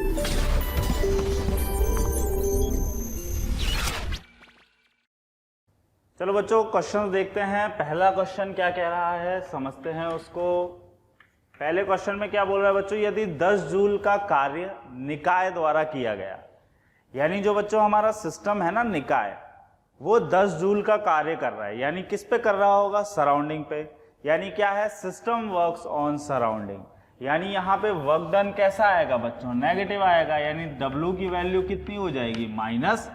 चलो बच्चों क्वेश्चन देखते हैं। पहला क्वेश्चन क्या कह रहा है समझते हैं उसको। पहले क्वेश्चन में क्या बोल रहा है बच्चों, यदि 10 जूल का कार्य निकाय द्वारा किया गया, यानी जो बच्चों हमारा सिस्टम है ना निकाय, वो 10 जूल का कार्य कर रहा है, यानी किस पे कर रहा होगा, सराउंडिंग पे। यानी क्या है, सिस्टम वर्क्स ऑन सराउंडिंग, यानी यहाँ पे वर्क डन कैसा आएगा बच्चों, नेगेटिव आएगा, यानी W की वैल्यू कितनी हो जाएगी, -10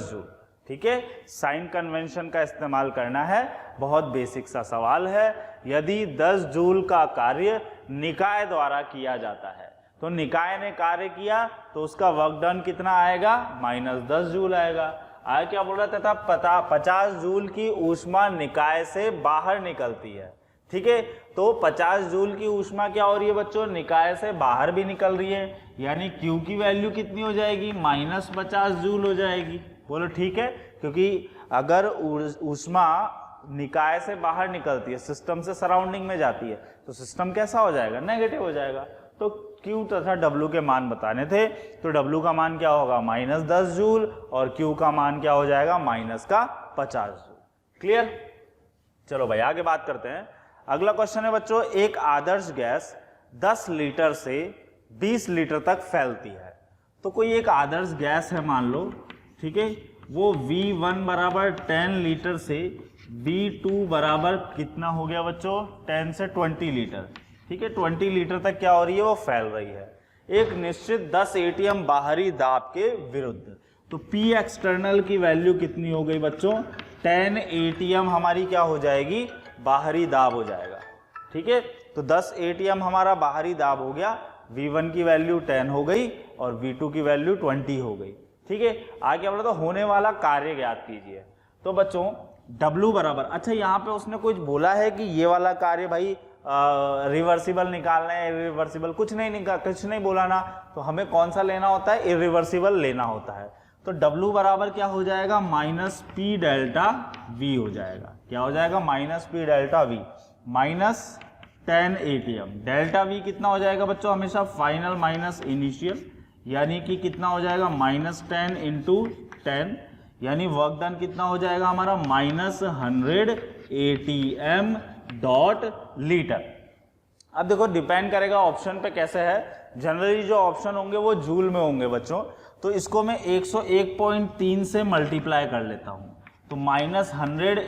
जूल। ठीक है, साइन कन्वेंशन का इस्तेमाल करना है, बहुत बेसिक सा सवाल है। यदि 10 जूल का कार्य निकाय द्वारा किया जाता है, तो निकाय ने कार्य किया तो उसका वर्क डन कितना आएगा, -10 जूल आएगा। आगे क्या बोल रहा था, 50 जूल की ऊष्मा निकाय से बाहर निकलती है। ठीक है, तो 50 जूल की ऊष्मा क्या हो रही है बच्चों, निकाय से बाहर भी निकल रही है, यानी Q की वैल्यू कितनी हो जाएगी, -50 जूल हो जाएगी। बोलो ठीक है, क्योंकि अगर ऊष्मा निकाय से बाहर निकलती है, सिस्टम से सराउंडिंग में जाती है, तो सिस्टम कैसा हो जाएगा, नेगेटिव हो जाएगा। तो Q तथा W के मान बताने थे, तो W का मान क्या होगा, -10 जूल, और Q का मान क्या हो जाएगा, -50 जूल। क्लियर। चलो भाई आगे बात करते हैं। अगला क्वेश्चन है बच्चों, एक आदर्श गैस 10 लीटर से 20 लीटर तक फैलती है। तो कोई एक आदर्श गैस है मान लो, ठीक है, वो V1 बराबर 10 लीटर से V2 बराबर कितना हो गया बच्चों, 10 से 20 लीटर। ठीक है, 20 लीटर तक क्या हो रही है, वो फैल रही है एक निश्चित 10 ATM बाहरी दाब के विरुद्ध। तो P एक्सटर्नल की वैल्यू कितनी हो गई बच्चों, 10 ATM हमारी क्या हो जाएगी, बाहरी दाब हो जाएगा। ठीक है, तो 10 ATM हमारा बाहरी दाब हो गया, V1 की वैल्यू 10 हो गई और V2 की वैल्यू 20 हो गई। ठीक है, आगे क्या बोला, तो होने वाला कार्य ज्ञात कीजिए। तो बच्चों W बराबर, अच्छा यहाँ पे उसने कुछ बोला है कि ये वाला कार्य भाई रिवर्सिबल निकालना है, इरिवर्सिबल कुछ नहीं बोला ना, तो हमें कौन सा लेना होता है, इरिवर्सिबल लेना होता है। तो W बराबर क्या हो जाएगा, -P डेल्टा V हो जाएगा। क्या हो जाएगा, -P delta V, -10 ATM। Delta V कितना हो जाएगा बच्चों, हमेशा फाइनल माइनस इनिशियल, यानी कि कितना हो जाएगा, -10 × 10, यानी वर्क डन कितना हो जाएगा हमारा, -100 ATM डॉट लीटर। अब देखो डिपेंड करेगा ऑप्शन पे कैसे है, जनरली जो ऑप्शन होंगे वो जूल में होंगे बच्चों, तो इसको मैं 101.3 से मल्टीप्लाई कर लेता हूं, तो -100 ×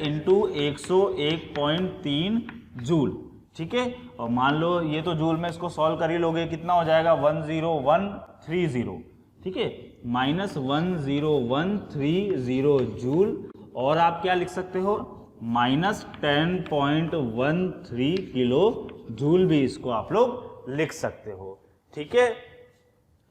101.3 जूल। ठीक है, और मान लो ये तो जूल में इसको सॉल्व कर ही लोगे, कितना हो जाएगा, 10130। ठीक है, -10130 जूल, और आप क्या लिख सकते हो, -10.13 किलो जूल भी इसको आप लोग लिख सकते हो। ठीक है,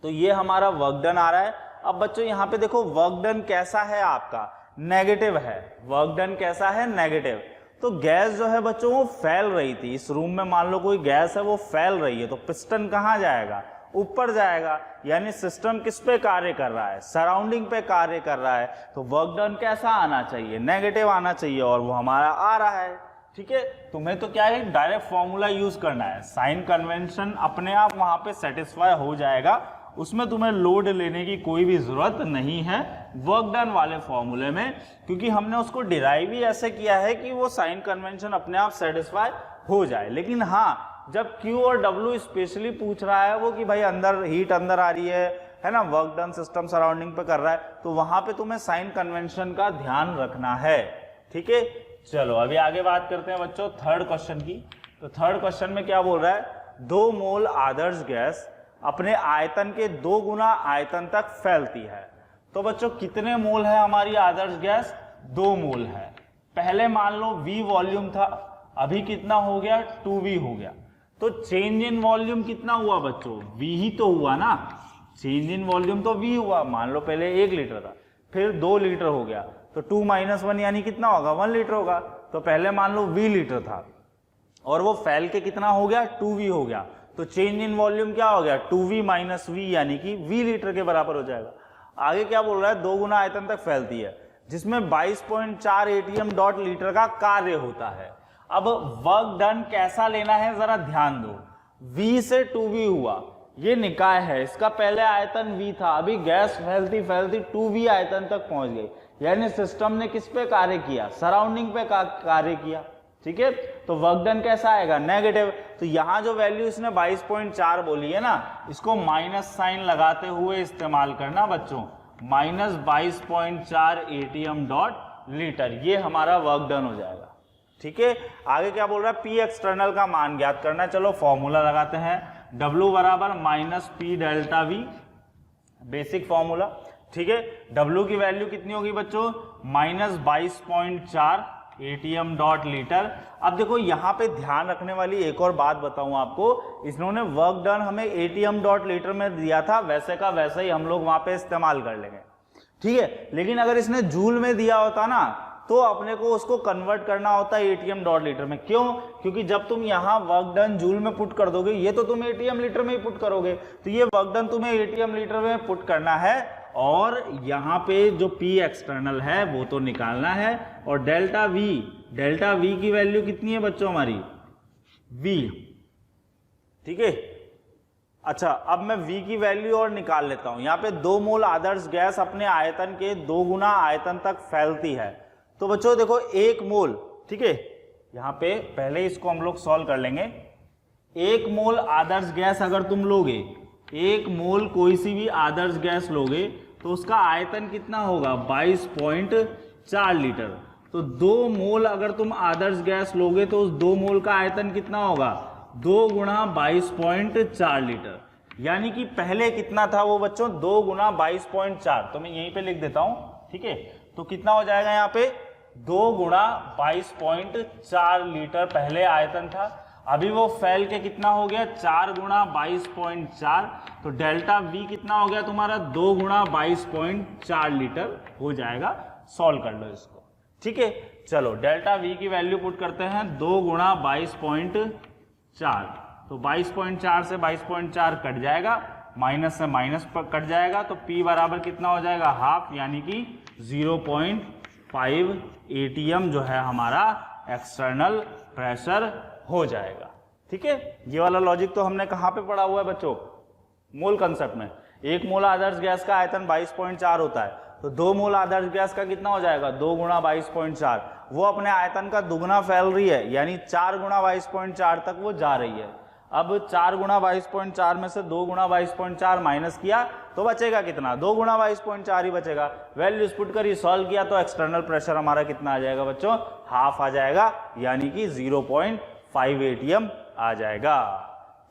तो ये हमारा वर्क डन आ रहा है। अब बच्चों यहाँ पे देखो वर्क डन कैसा है आपका, नेगेटिव है। वर्क डन कैसा है, नेगेटिव। तो गैस जो है बच्चों वो फैल रही थी, इस रूम में मान लो कोई गैस है वो फैल रही है, तो पिस्टन कहाँ जाएगा, ऊपर जाएगा, यानी सिस्टम किस पे कार्य कर रहा है, सराउंडिंग पे कार्य कर रहा है। तो वर्क डन कैसा आना चाहिए, नेगेटिव आना चाहिए, और वो हमारा आ रहा है। ठीक है, तुम्हें तो क्या है, डायरेक्ट फॉर्मूला यूज करना है, साइन कन्वेंशन अपने आप वहां पे सेटिस्फाई हो जाएगा, उसमें तुम्हें लोड लेने की कोई भी जरूरत नहीं है वर्क डन वाले फॉर्मूले में, क्योंकि हमने उसको डिराइव ही ऐसे किया है कि वो साइन कन्वेंशन अपने आप सेटिस्फाई हो जाए। लेकिन हाँ, जब Q और W स्पेशली पूछ रहा है वो कि भाई अंदर हीट अंदर आ रही है ना, वर्क डन सिस्टम सराउंडिंग पे कर रहा है, तो वहां पे तुम्हें साइन कन्वेंशन का ध्यान रखना है। ठीक है, चलो अभी आगे बात करते हैं बच्चों थर्ड क्वेश्चन की। तो थर्ड क्वेश्चन में क्या बोल रहा है, 2 मोल आदर्श गैस अपने आयतन के 2 गुना आयतन तक फैलती है। तो बच्चों कितने मोल है हमारी आदर्श गैस, 2 मोल है। पहले मान लो V वॉल्यूम था, अभी कितना हो गया, 2V हो गया। तो चेंज इन वॉल्यूम कितना हुआ बच्चों, V ही तो हुआ ना, चेंज इन वॉल्यूम तो V हुआ। मान लो पहले 1 लीटर था, फिर 2 लीटर हो गया, तो 2 - 1 यानी कितना होगा, 1 लीटर होगा। तो पहले मान लो V लीटर था और वो फैल के कितना हो गया, 2V हो गया, तो चेंज इन वॉल्यूम क्या हो गया, 2V - V, यानी कि V लीटर के बराबर हो जाएगा। आगे क्या बोल रहा है, 2 गुना आयतन तक फैलती है, जिसमें 22.4 ATM डॉट लीटर का कार्य होता है। अब वर्क डन कैसा लेना है जरा ध्यान दो, V से 2V हुआ, ये निकाय है, इसका पहले आयतन V था, अभी गैस फैलती फैलती 2V आयतन तक पहुंच गई, यानी सिस्टम ने किस पे कार्य किया, सराउंडिंग पे कार्य किया। ठीक है, तो वर्क डन कैसा आएगा, नेगेटिव। तो यहाँ जो वैल्यू इसने 22.4 बोली है ना, इसको माइनस साइन लगाते हुए इस्तेमाल करना बच्चों, माइनस 22.4 ATM डॉट लीटर, ये हमारा वर्क डन हो जाएगा। ठीक है, आगे क्या बोल रहा है, P एक्सटर्नल का मान ज्ञात करना। चलो फॉर्मूला लगाते हैं, W बराबर minus P delta V, basic formula. ठीक है, W की वैल्यू कितनी होगी बच्चों, माइनस 22.4 ATM डॉट लीटर। अब देखो यहाँ पे ध्यान रखने वाली एक और बात बताऊं आपको, इन्होंने वर्क डन हमें ATM डॉट लीटर में दिया था, वैसे का वैसे ही हम लोग वहां पे इस्तेमाल कर लेंगे। ठीक है, लेकिन अगर इसने जूल में दिया होता ना, तो अपने को उसको कन्वर्ट करना होता है ATM डॉट लीटर में। क्यों, क्योंकि जब तुम यहाँ वर्क डन जूल में पुट कर दोगे, ये तो तुम ATM लीटर में ही पुट करोगे, तो ये वर्क डन तुम्हें ATM लीटर में पुट करना है, और यहाँ पे जो P एक्सटर्नल है वो तो निकालना है, और डेल्टा V की वैल्यू कितनी है बच्चों हमारी, V। ठीक है, अच्छा अब मैं V की वैल्यू और निकाल लेता हूं। यहाँ पे 2 मोल आदर्श गैस अपने आयतन के 2 गुना आयतन तक फैलती है। तो बच्चों देखो 1 मोल, ठीक है, यहाँ पे पहले इसको हम लोग सॉल्व कर लेंगे। 1 मोल आदर्श गैस अगर तुम लोगे, 1 मोल कोई सी भी आदर्श गैस लोगे, तो उसका आयतन कितना होगा, 22.4 लीटर। तो 2 मोल अगर तुम आदर्श गैस लोगे तो उस 2 मोल का आयतन कितना होगा, 2 गुणा 22.4 लीटर। यानी कि पहले कितना था वो बच्चों, 2 गुणा 22.4, तो मैं यहीं पे लिख देता हूं। ठीक है, तो कितना हो जाएगा यहाँ पे, 2 गुणा 22.4 लीटर पहले आयतन था। अभी वो फैल के कितना हो गया, 4 गुणा 22.4, तो डेल्टा V कितना हो गया तुम्हारा, 2 गुणा 22.4 लीटर हो जाएगा। सॉल्व कर लो इसको। ठीक है, चलो डेल्टा V की वैल्यू पुट करते हैं, 2 गुणा 22.4, तो 22.4 से 22.4 कट जाएगा, माइनस से माइनस पर कट जाएगा, तो P बराबर कितना हो जाएगा, हाफ, यानी कि 0.5 ATM जो है हमारा एक्सटर्नल प्रेशर हो जाएगा। ठीक है, ये वाला लॉजिक तो हमने कहाँ पे पढ़ा हुआ है बच्चों, मोल कंसेप्ट में। 1 मोल आदर्श गैस का आयतन 22.4 होता है, तो 2 मोल आदर्श गैस का कितना हो जाएगा, 2 गुणा 22.4। वो अपने आयतन का दुगना फैल रही है, यानी 4 गुणा 22.4 तक वो जा रही है। अब 4 गुणा 22.4 में से 2 गुणा 22.4 माइनस किया तो बचेगा कितना, 2 गुणा 22.4 ही बचेगा। वैल्यूज पुट कर सॉल्व किया तो एक्सटर्नल प्रेशर हमारा कितना आ जाएगा बच्चों, हाफ आ जाएगा, यानी कि 0.5 ATM आ जाएगा।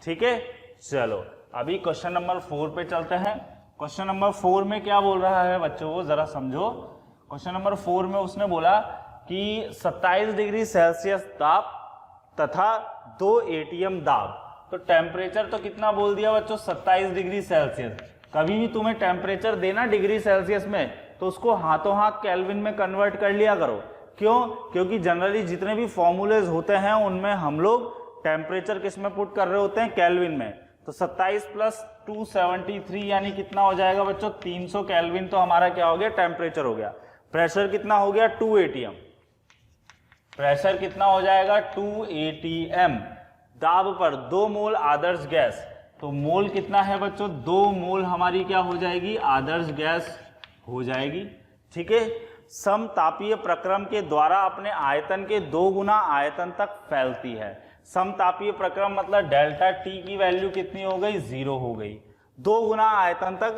ठीक है, चलो अभी क्वेश्चन नंबर 4 पे चलते हैं। क्वेश्चन नंबर 4 में क्या बोल रहा है बच्चों, वो जरा समझो। क्वेश्चन नंबर 4 में उसने बोला कि 27 डिग्री सेल्सियस ताप तथा 2 ATM दाब। तो टेम्परेचर तो कितना बोल दिया बच्चों, 27 डिग्री सेल्सियस। कभी भी तुम्हें टेम्परेचर देना डिग्री सेल्सियस में, तो उसको हाथों हाथ केल्विन में कन्वर्ट कर लिया करो। क्यों, क्योंकि जनरली जितने भी फॉर्मूलेज होते हैं उनमें हम लोग टेम्परेचर किस में पुट कर रहे होते हैं, केल्विन में। तो 27 प्लस 273 यानी कितना हो जाएगा बच्चों, 300 केल्विन। तो हमारा क्या हो गया, टेम्परेचर हो गया। प्रेशर कितना हो गया, 2 ATM। प्रेशर कितना हो जाएगा, 2 ATM। दाब पर 2 मोल आदर्श गैस, तो मोल कितना है बच्चों, 2 मोल हमारी क्या हो जाएगी, आदर्श गैस हो जाएगी। ठीक है, समतापीय प्रक्रम के द्वारा अपने आयतन के 2 गुना आयतन तक फैलती है। समतापीय प्रक्रम मतलब डेल्टा T की वैल्यू कितनी हो गई, 0 हो गई, 2 गुना आयतन तक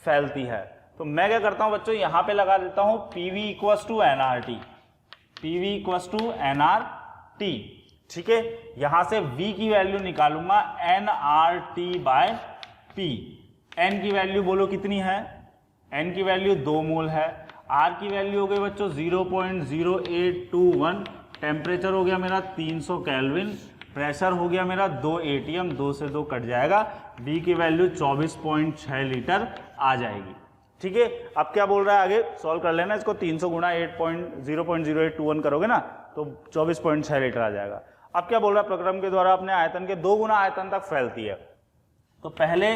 फैलती है। तो मैं क्या करता हूं बच्चों, यहां पे लगा देता हूं PV equals to NRT, PV equals to NRT। ठीक है, यहां से V की वैल्यू निकालूंगा NRT बाय P। N की वैल्यू बोलो कितनी है, N की वैल्यू 2 मोल है। R की वैल्यू हो गई बच्चों 0.0821। टेम्परेचर हो गया मेरा 300 केल्विन। प्रेशर हो गया मेरा 2 ATM, 2 से 2 कट जाएगा। B की वैल्यू 24.6 लीटर आ जाएगी। ठीक है, अब क्या बोल रहा है आगे, सॉल्व कर लेना इसको। 300 गुणा 0.0821 करोगे ना तो 24.6 लीटर आ जाएगा। अब क्या बोल रहा है, प्रक्रम के द्वारा अपने आयतन के 2 गुना आयतन तक फैलती है। तो पहले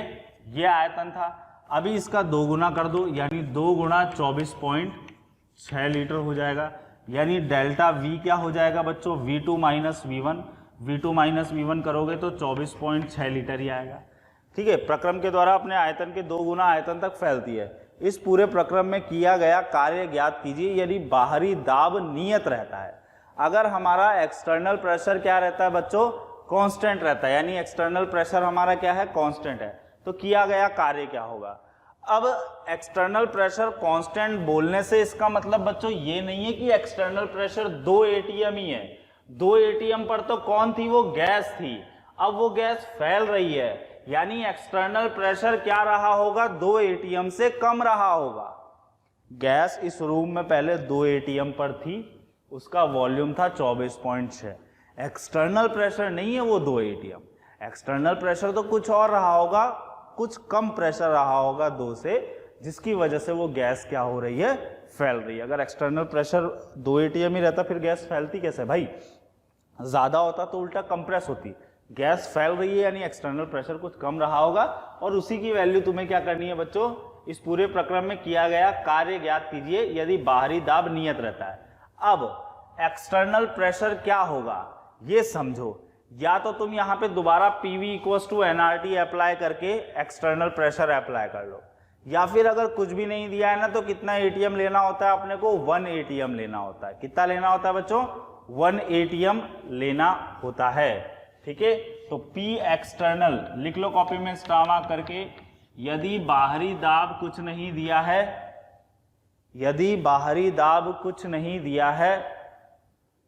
ये आयतन था, अभी इसका 2 गुना कर दो, यानी 2 गुणा 24.6 लीटर हो जाएगा। यानी डेल्टा V क्या हो जाएगा बच्चों, V2 minus V1। V2 minus V1 करोगे तो 24.6 लीटर ही आएगा। ठीक है, प्रक्रम के द्वारा अपने आयतन के 2 गुना आयतन तक फैलती है। इस पूरे प्रक्रम में किया गया कार्य ज्ञात कीजिए यदि बाहरी दाब नियत रहता है। अगर हमारा एक्सटर्नल प्रेशर क्या रहता है बच्चों, कांस्टेंट रहता है, यानी एक्सटर्नल प्रेशर हमारा क्या है, कांस्टेंट है, तो किया गया कार्य क्या होगा। अब एक्सटर्नल प्रेशर कांस्टेंट बोलने से इसका मतलब बच्चों ये नहीं है कि एक्सटर्नल प्रेशर 2 एटीएम ही है। 2 एटीएम पर तो कौन थी, वो गैस थी। अब वो गैस फैल रही है, यानी एक्सटर्नल प्रेशर क्या रहा होगा, 2 एटीएम से कम रहा होगा। गैस इस रूम में पहले 2 एटीएम पर थी, उसका वॉल्यूम था 24.6। एक्सटर्नल प्रेशर नहीं है वो 2 एटीएम, एक्सटर्नल प्रेशर तो कुछ और रहा होगा, कुछ कम प्रेशर रहा होगा 2 से, जिसकी वजह से वो गैस क्या हो रही है, फैल रही है। अगर एक्सटर्नल प्रेशर 2 एटीएम ही रहता फिर गैस फैलती कैसे भाई, ज्यादा होता तो उल्टा कंप्रेस होती। गैस फैल रही है यानी एक्सटर्नल प्रेशर कुछ कम रहा होगा, और उसी की वैल्यू तुम्हें क्या करनी है बच्चों, इस पूरे प्रक्रम में किया गया कार्य ज्ञात कीजिए यदि बाहरी दाब नियत रहता है। अब एक्सटर्नल प्रेशर क्या होगा ये समझो। या तो तुम यहां पे दोबारा PV equals to nRT apply करके एक्सटर्नल प्रेशर अप्लाई कर लो, या फिर अगर कुछ भी नहीं दिया है ना तो कितना एटीएम लेना होता है अपने को, 1 एटीएम लेना होता है। कितना लेना होता है बच्चों, 1 एटीएम लेना होता है। ठीक है, तो P एक्सटर्नल लिख लो कॉपी में स्टार करके, यदि बाहरी दाब कुछ नहीं दिया है, यदि बाहरी दाब कुछ नहीं दिया है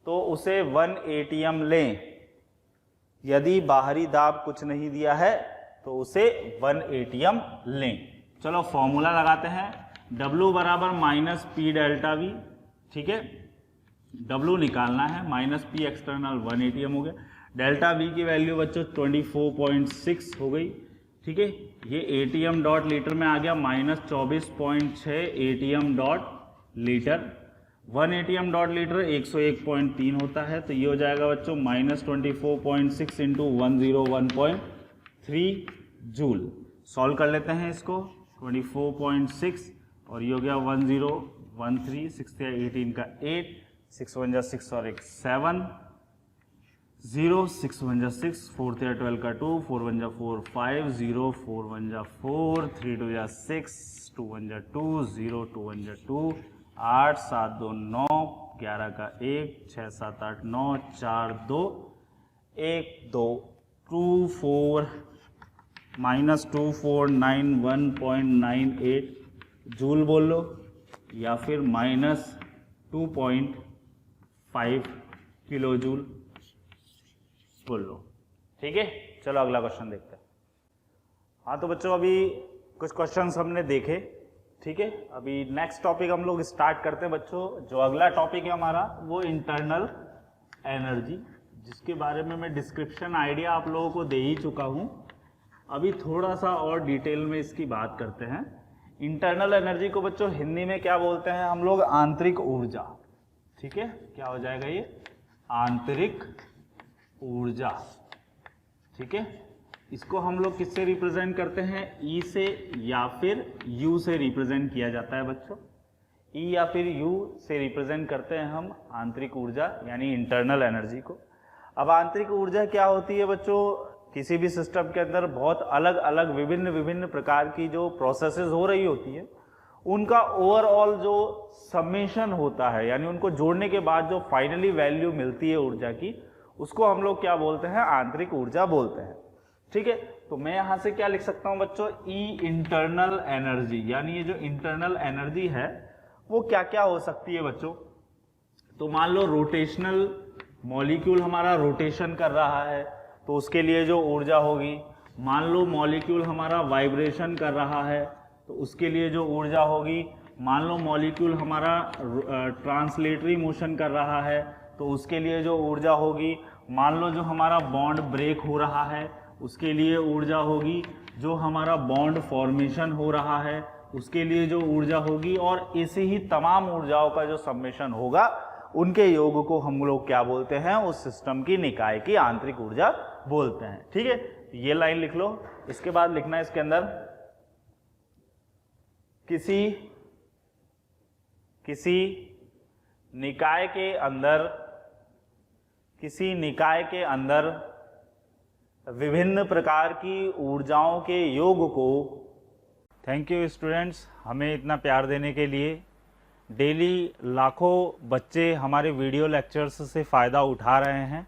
तो उसे 1 एटीएम लें। यदि बाहरी दाब कुछ नहीं दिया है तो उसे 1 एटीएम लें। चलो फॉर्मूला लगाते हैं, W बराबर माइनस पी डेल्टा वी। ठीक है, W निकालना है, माइनस पी एक्सटर्नल 1 एटीएम हो गया, डेल्टा वी की वैल्यू बच्चों 24.6 हो गई। ठीक है, ये एटीएम डॉट लीटर में आ गया, minus 24.6 ATM dot litre. 1 ATM dot litre 101.3 होता है, तो ये हो जाएगा बच्चों माइनस 24.6 इंटू 101.3 जूल। सॉल्व कर लेते हैं इसको, 24.6 और ये हो गया 1013, 6 या 18 का 8, 6 1 जा 6 और 1 7, 0 6 1 जा 6, 4 या 12 का 2, 4 1 जा 4 5, 0 4 1 जा 4, 3 2 जा 6, 2 1 जा 2, 0 2 1 जा 2, 8 7 2 9, 11 का 1, 6 7 8 9, 4 2 1 2 2 4 माइनस 2491.98 जूल बोल लो, या फिर माइनस 2.5 किलो जूल बोल लो। ठीक है, चलो अगला क्वेश्चन देखते हैं। हाँ तो बच्चों अभी कुछ क्वेश्चंस हमने देखे। ठीक है, अभी नेक्स्ट टॉपिक हम लोग स्टार्ट करते हैं बच्चों। जो अगला टॉपिक है हमारा वो इंटरनल एनर्जी, जिसके बारे में मैं डिस्क्रिप्शन आइडिया आप लोगों को दे ही चुका हूं। अभी थोड़ा सा और डिटेल में इसकी बात करते हैं। इंटरनल एनर्जी को बच्चों हिंदी में क्या बोलते हैं हम लोग, आंतरिक ऊर्जा। ठीक है, क्या हो जाएगा ये, आंतरिक ऊर्जा। ठीक है, इसको हम लोग किससे रिप्रेजेंट करते हैं, E से या फिर U से रिप्रेजेंट किया जाता है बच्चों। E या फिर U से रिप्रेजेंट करते हैं हम आंतरिक ऊर्जा यानी इंटरनल एनर्जी को। अब आंतरिक ऊर्जा क्या होती है बच्चों, किसी भी सिस्टम के अंदर बहुत अलग अलग विभिन्न प्रकार की जो प्रोसेसेस हो रही होती है, उनका ओवरऑल जो समेशन होता है, यानी उनको जोड़ने के बाद जो फाइनली वैल्यू मिलती है ऊर्जा की, उसको हम लोग क्या बोलते हैं, आंतरिक ऊर्जा बोलते हैं। ठीक है, तो मैं यहां से क्या लिख सकता हूं बच्चों, ई इंटरनल एनर्जी, यानी ये जो इंटरनल एनर्जी है वो क्या क्या हो सकती है बच्चों। तो मान लो रोटेशनल मॉलिक्यूल हमारा रोटेशन कर रहा है तो उसके लिए जो ऊर्जा होगी, मान लो मॉलिक्यूल हमारा वाइब्रेशन कर रहा है तो उसके लिए जो ऊर्जा होगी, मान लो मॉलिक्यूल हमारा ट्रांसलेटरी मोशन कर रहा है तो उसके लिए जो ऊर्जा होगी, मान लो जो हमारा बॉन्ड ब्रेक हो रहा है उसके लिए ऊर्जा होगी, जो हमारा बॉन्ड फॉर्मेशन हो रहा है उसके लिए जो ऊर्जा होगी, और ऐसे ही तमाम ऊर्जाओं का जो सम्मेशन होगा उनके योग को हम लोग क्या बोलते हैं, उस सिस्टम की निकाय की आंतरिक ऊर्जा बोलते हैं। ठीक है, ये लाइन लिख लो। इसके बाद लिखना है इसके अंदर, किसी निकाय के अंदर विभिन्न प्रकार की ऊर्जाओं के योग को। थैंक यू स्टूडेंट्स, हमें इतना प्यार देने के लिए। डेली लाखों बच्चे हमारे वीडियो लेक्चर्स से फ़ायदा उठा रहे हैं,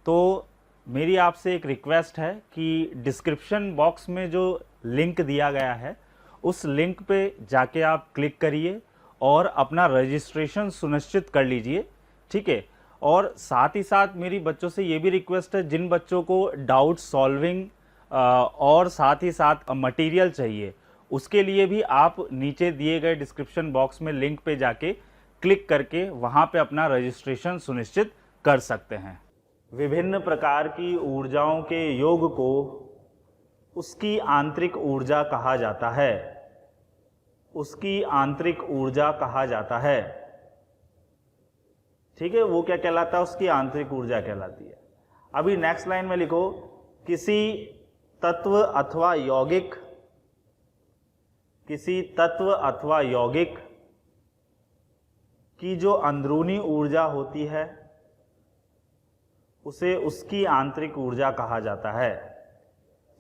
तो मेरी आपसे एक रिक्वेस्ट है कि डिस्क्रिप्शन बॉक्स में जो लिंक दिया गया है उस लिंक पे जाके आप क्लिक करिए और अपना रजिस्ट्रेशन सुनिश्चित कर लीजिए, ठीक है। और साथ ही साथ मेरी बच्चों से ये भी रिक्वेस्ट है, जिन बच्चों को डाउट सॉल्विंग और साथ ही साथ मटेरियल चाहिए, उसके लिए भी आप नीचे दिए गए डिस्क्रिप्शन बॉक्स में लिंक पे जाके क्लिक करके वहाँ पे अपना रजिस्ट्रेशन सुनिश्चित कर सकते हैं। विभिन्न प्रकार की ऊर्जाओं के योग को उसकी आंतरिक ऊर्जा कहा जाता है। उसकी आंतरिक ऊर्जा कहा जाता है, ठीक है। वो क्या कहलाता है? उसकी आंतरिक ऊर्जा कहलाती है। अभी नेक्स्ट लाइन में लिखो, किसी तत्व अथवा यौगिक, किसी तत्व अथवा यौगिक की जो अंदरूनी ऊर्जा होती है उसे उसकी आंतरिक ऊर्जा कहा जाता है,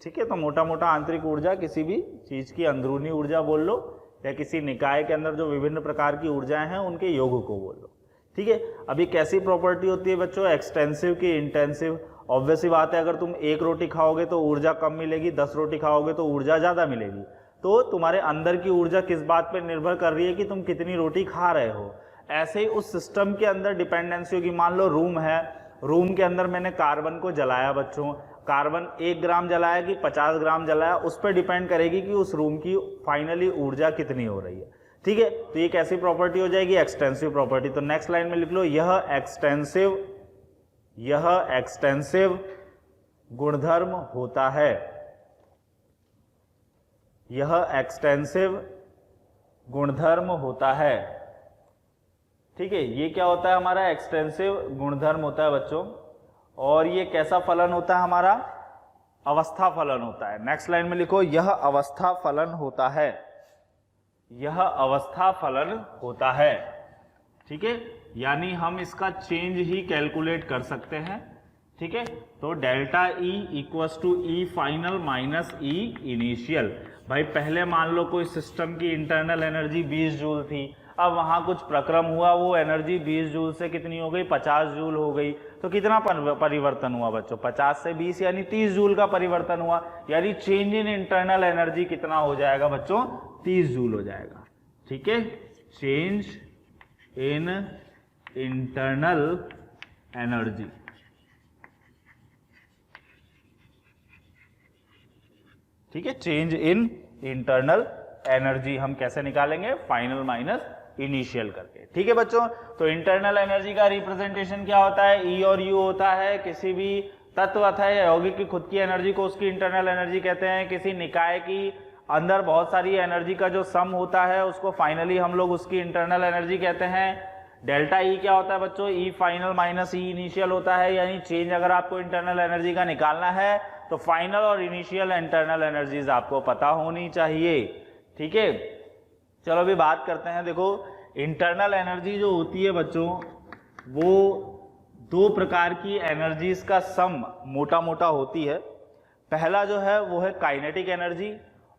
ठीक है। तो मोटा मोटा आंतरिक ऊर्जा किसी भी चीज की अंदरूनी ऊर्जा बोल लो, या किसी निकाय के अंदर जो विभिन्न प्रकार की ऊर्जाएं हैं उनके योग को बोल लो, ठीक है। अभी कैसी प्रॉपर्टी होती है बच्चों? एक्सटेंसिव की इंटेंसिव। ऑब्वियसली बात है, अगर तुम एक रोटी खाओगे तो ऊर्जा कम मिलेगी, 10 रोटी खाओगे तो ऊर्जा ज्यादा मिलेगी। तो तुम्हारे अंदर की ऊर्जा किस बात पर निर्भर कर रही है कि तुम कितनी रोटी खा रहे हो। ऐसे ही उस सिस्टम के अंदर डिपेंडेंसी होगी। मान लो रूम है, रूम के अंदर मैंने कार्बन को जलाया बच्चों, कार्बन 1 ग्राम जलाया कि 50 ग्राम जलाया, उस पर डिपेंड करेगी कि उस रूम की फाइनली ऊर्जा कितनी हो रही है, ठीक है। तो ये कैसी प्रॉपर्टी हो जाएगी? Extensive property. तो नेक्स्ट लाइन में लिख लो, यह एक्सटेंसिव गुणधर्म होता है। यह एक्सटेंसिव गुणधर्म होता है, ठीक है। ये क्या होता है? हमारा एक्सटेंसिव गुणधर्म होता है बच्चों। और ये कैसा फलन होता है? हमारा अवस्था फलन होता है। नेक्स्ट लाइन में लिखो, यह अवस्था फलन होता है। यह अवस्था फलन होता है, ठीक है। यानी हम इसका चेंज ही कैलकुलेट कर सकते हैं, ठीक है। तो delta E equals to E final minus E initial. भाई पहले मान लो कोई सिस्टम की इंटरनल एनर्जी 20 जूल थी, अब वहां कुछ प्रक्रम हुआ, वो एनर्जी 20 जूल से कितनी हो गई? 50 जूल हो गई। तो कितना परिवर्तन हुआ बच्चों? 50 से 20 यानी 30 जूल का परिवर्तन हुआ। यानी चेंज इन इंटरनल एनर्जी कितना हो जाएगा बच्चों? 30 जूल हो जाएगा, ठीक है। चेंज इन इंटरनल एनर्जी, ठीक है। चेंज इन इंटरनल एनर्जी हम कैसे निकालेंगे? फाइनल माइनस इनिशियल करके, ठीक है बच्चों। तो इंटरनल एनर्जी का रिप्रेजेंटेशन क्या होता है? ई और यू होता है। किसी भी तत्व अथवा यौगिक की खुद की एनर्जी को उसकी इंटरनल एनर्जी कहते हैं। किसी निकाय की अंदर बहुत सारी एनर्जी का जो सम होता है उसको फाइनली हम लोग उसकी इंटरनल एनर्जी कहते हैं। डेल्टा ई क्या होता है बच्चों? E final minus E initial होता है। यानी चेंज अगर आपको इंटरनल एनर्जी का निकालना है तो फाइनल और इनिशियल इंटरनल एनर्जीज आपको पता होनी चाहिए, ठीक है। चलो अभी बात करते हैं। देखो इंटरनल एनर्जी जो होती है बच्चों, वो 2 प्रकार की एनर्जीज का सम मोटा मोटा होती है। पहला जो है वो है काइनेटिक एनर्जी,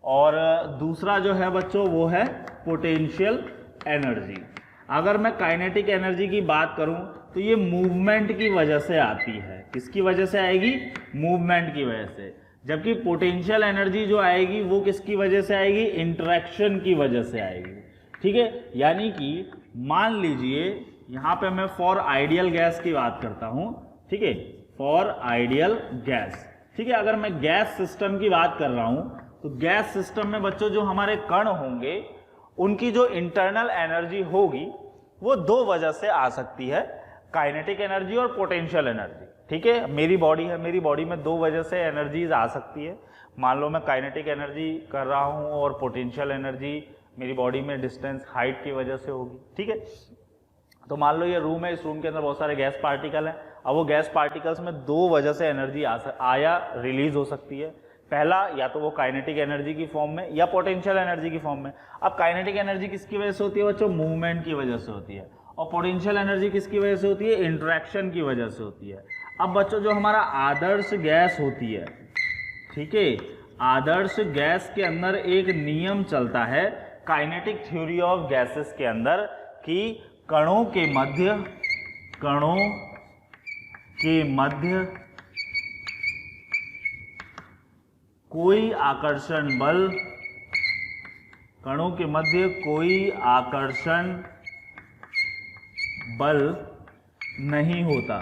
और दूसरा जो है बच्चों वो है पोटेंशियल एनर्जी। अगर मैं काइनेटिक एनर्जी की बात करूं तो ये मूवमेंट की वजह से आती है। किसकी वजह से आएगी? मूवमेंट की वजह से। जबकि पोटेंशियल एनर्जी जो आएगी वो किसकी वजह से आएगी? इंटरेक्शन की वजह से आएगी, ठीक है। यानी कि मान लीजिए यहां पे मैं फॉर आइडियल गैस की बात करता हूं, ठीक है, फॉर आइडियल गैस, ठीक है। अगर मैं गैस सिस्टम की बात कर रहा हूं तो गैस सिस्टम में बच्चों जो हमारे कण होंगे उनकी जो इंटरनल एनर्जी होगी वो 2 वजह से आ सकती है, काइनेटिक एनर्जी और पोटेंशियल एनर्जी, ठीक है। मेरी बॉडी है, मेरी बॉडी में 2 वजह से एनर्जीज आ सकती है। मान लो मैं काइनेटिक एनर्जी कर रहा हूं और पोटेंशियल एनर्जी मेरी बॉडी में डिस्टेंस हाइट की वजह से होगी, ठीक है। तो मान लो ये रूम है, इस रूम के अंदर बहुत सारे गैस पार्टिकल हैं। अब वो गैस पार्टिकल्स में 2 वजह से एनर्जी आया रिलीज हो सकती है। पहला, या तो वो काइनेटिक एनर्जी की फॉर्म में या पोटेंशियल एनर्जी की फॉर्म में। अब काइनेटिक एनर्जी किसकी वजह से होती है बच्चों? मूवमेंट की वजह से होती है। और पोटेंशियल एनर्जी किसकी वजह से होती है? इंटरेक्शन की वजह से होती है। अब बच्चों जो हमारा आदर्श गैस होती है, ठीक है, आदर्श गैस के अंदर एक नियम चलता है काइनेटिक थ्योरी ऑफ गैसेस के अंदर कि कणों के मध्य कोई आकर्षण बल, कणों के मध्य कोई आकर्षण बल नहीं होता।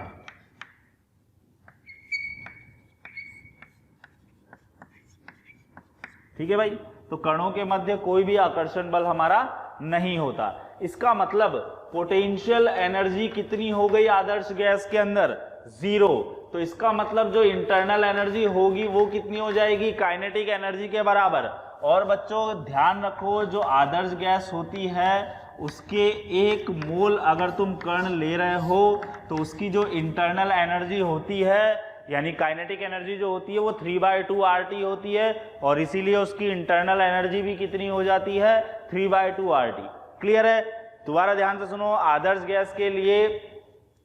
ठीक है भाई, तो कणों के मध्य कोई भी आकर्षण बल हमारा नहीं होता। इसका मतलब पोटेंशियल एनर्जी कितनी हो गई आदर्श गैस के अंदर? 0। तो इसका मतलब जो इंटरनल एनर्जी होगी वो कितनी हो जाएगी? काइनेटिक एनर्जी के बराबर। और बच्चों ध्यान रखो, जो आदर्श गैस होती है उसके 1 मोल अगर तुम कण ले रहे हो तो उसकी जो इंटरनल एनर्जी होती है यानी काइनेटिक एनर्जी जो होती है वो 3/2 RT होती है, और इसीलिए उसकी इंटरनल एनर्जी भी कितनी हो जाती है? 3/2 RT। क्लियर है? दोबारा ध्यान से सुनो, आदर्श गैस के लिए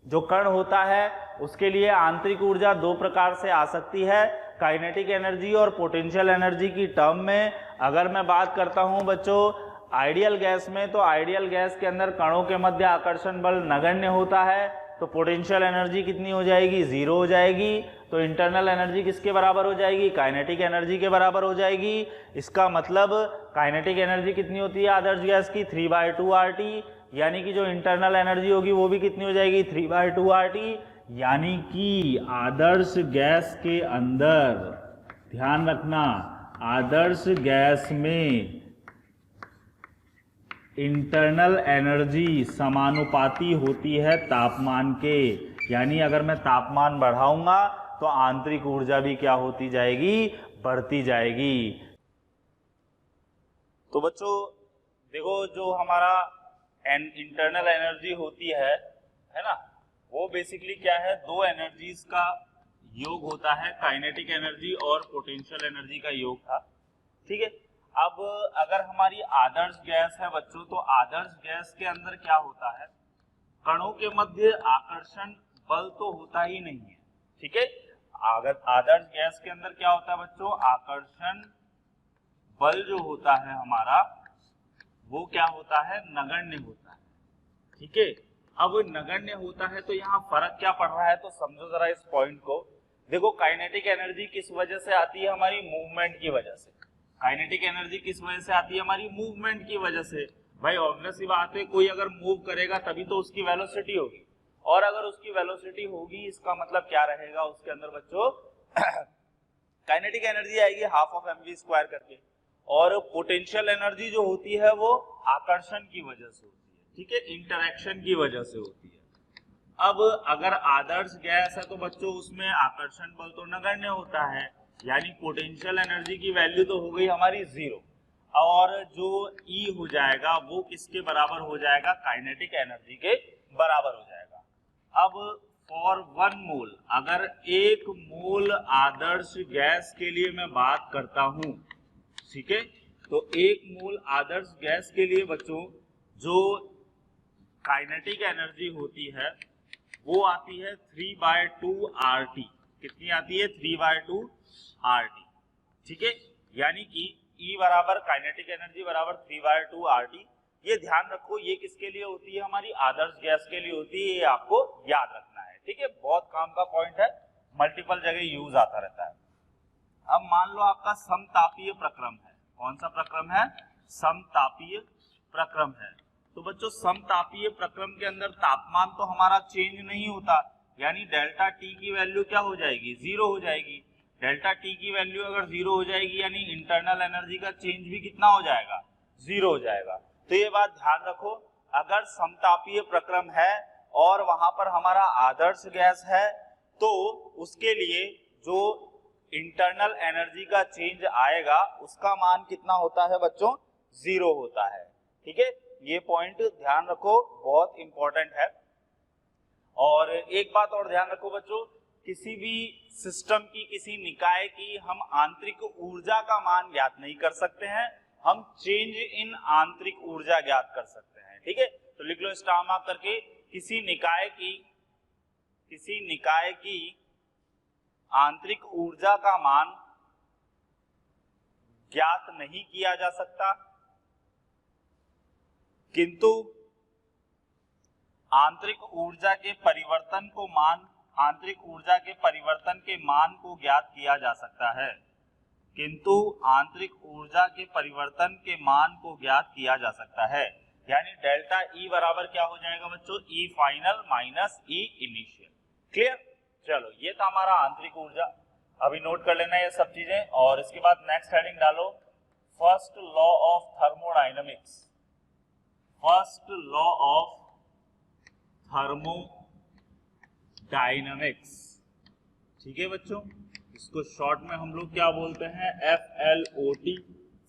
जो कण होता है उसके लिए आंतरिक ऊर्जा 2 प्रकार से आ सकती है, काइनेटिक एनर्जी और पोटेंशियल एनर्जी की टर्म में। अगर मैं बात करता हूं बच्चों आइडियल गैस में, तो आइडियल गैस के अंदर कणों के मध्य आकर्षण बल नगण्य होता है, तो पोटेंशियल एनर्जी कितनी हो जाएगी? 0 हो जाएगी। तो इंटरनल एनर्जी किसके बराबर हो जाएगी? काइनेटिक एनर्जी के बराबर हो जाएगी। इसका मतलब काइनेटिक एनर्जी कितनी होती है आदर्श गैस की? 3/2 RT, यानी कि जो इंटरनल एनर्जी होगी वो भी कितनी हो जाएगी? 3/2 RT। यानी कि आदर्श गैस के अंदर, ध्यान रखना, आदर्श गैस में इंटरनल एनर्जी समानुपाती होती है तापमान के, यानी अगर मैं तापमान बढ़ाऊंगा तो आंतरिक ऊर्जा भी क्या होती जाएगी? बढ़ती जाएगी। तो बच्चों देखो, जो हमारा इंटरनल एनर्जी होती है ना, वो बेसिकली क्या है? 2 एनर्जीज का योग होता है, काइनेटिक एनर्जी और पोटेंशियल एनर्जी का योग था। ठीक है, अब अगर हमारी आदर्श गैस है बच्चों, तो आदर्श गैस के अंदर क्या होता है? कणों के मध्य आकर्षण बल तो होता ही नहीं है। ठीक है, अगर आदर्श गैस के अंदर क्या होता है बच्चों? आकर्षण बल जो होता है हमारा वो क्या होता है? नगण्य होता है। ठीक है, अब नगण्य होता है तो यहाँ फर्क क्या पड़ रहा है? तो समझो जरा इस पॉइंट को। देखो, काइनेटिक एनर्जी किस वजह से आती है? हमारी मूवमेंट की वजह से। काइनेटिक एनर्जी किस वजह से आती है? हमारी मूवमेंट की वजह से। भाई ऑब्वियस सी बात है, कोई अगर मूव करेगा तभी तो उसकी वेलोसिटी होगी, और अगर उसकी वेलोसिटी होगी इसका मतलब क्या रहेगा उसके अंदर बच्चों? काइनेटिक एनर्जी आएगी ½ mv² करके, और पोटेंशियल एनर्जी जो होती है वो आकर्षण की वजह से होती है। ठीक है, इंटरेक्शन की वजह से होती है। अब अगर आदर्श गैस है तो बच्चों उसमें आकर्षण बल तो नगण्य होता है, यानी पोटेंशियल एनर्जी की वैल्यू तो हो गई हमारी 0, और जो E हो जाएगा वो किसके बराबर हो जाएगा? काइनेटिक एनर्जी के बराबर हो जाएगा। अब फॉर 1 मोल, अगर 1 मोल आदर्श गैस के लिए मैं बात करता हूं, ठीक है, तो 1 मोल आदर्श गैस के लिए बच्चों जो काइनेटिक एनर्जी होती है वो आती है 3/2 RT। कितनी आती है? 3/2 RT। ठीक है, यानी कि E बराबर काइनेटिक एनर्जी बराबर 3/2 RT। ये ध्यान रखो, ये किसके लिए होती है? हमारी आदर्श गैस के लिए होती है, ये आपको याद रखना है। ठीक है, बहुत काम का पॉइंट है, मल्टीपल जगह यूज आता रहता है। अब मान लो आपका समतापीय प्रक्रम है। कौन सा प्रक्रम है? समतापीय प्रक्रम है। तो बच्चों समतापीय प्रक्रम के अंदर तापमान तो हमारा चेंज नहीं होता, यानी डेल्टा टी की वैल्यू क्या हो जाएगी? 0 हो जाएगी। डेल्टा टी की वैल्यू अगर 0 हो जाएगी यानी इंटरनल एनर्जी का चेंज भी कितना हो जाएगा? 0 हो जाएगा। तो ये बात ध्यान रखो, अगर समतापीय प्रक्रम है और वहां पर हमारा आदर्श गैस है तो उसके लिए जो इंटरनल एनर्जी का चेंज आएगा उसका मान कितना होता है बच्चों? 0 होता है। ठीक है, ये पॉइंट ध्यान रखो, बहुत इंपॉर्टेंट है। और एक बात और ध्यान रखो बच्चों, किसी भी सिस्टम की, किसी निकाय की हम आंतरिक ऊर्जा का मान ज्ञात नहीं कर सकते हैं, हम चेंज इन आंतरिक ऊर्जा ज्ञात कर सकते हैं। ठीक है, तो लिख लो स्टार मार्क करके, किसी निकाय की किसी निकाय की आंतरिक ऊर्जा का मान ज्ञात नहीं किया जा सकता, किंतु आंतरिक ऊर्जा के परिवर्तन के मान को ज्ञात किया जा सकता है, किंतु आंतरिक ऊर्जा के परिवर्तन के मान को ज्ञात किया जा सकता है। यानी डेल्टा ई बराबर क्या हो जाएगा बच्चों, E final minus E initial. Clear? चलो ये था हमारा आंतरिक ऊर्जा, अभी नोट कर लेना ये सब चीजें। और इसके बाद नेक्स्ट हेडिंग डालो, first law of thermodynamics. First law of thermodynamics, ठीक है बच्चों, इसको शॉर्ट में हम लोग क्या बोलते हैं, FLOT,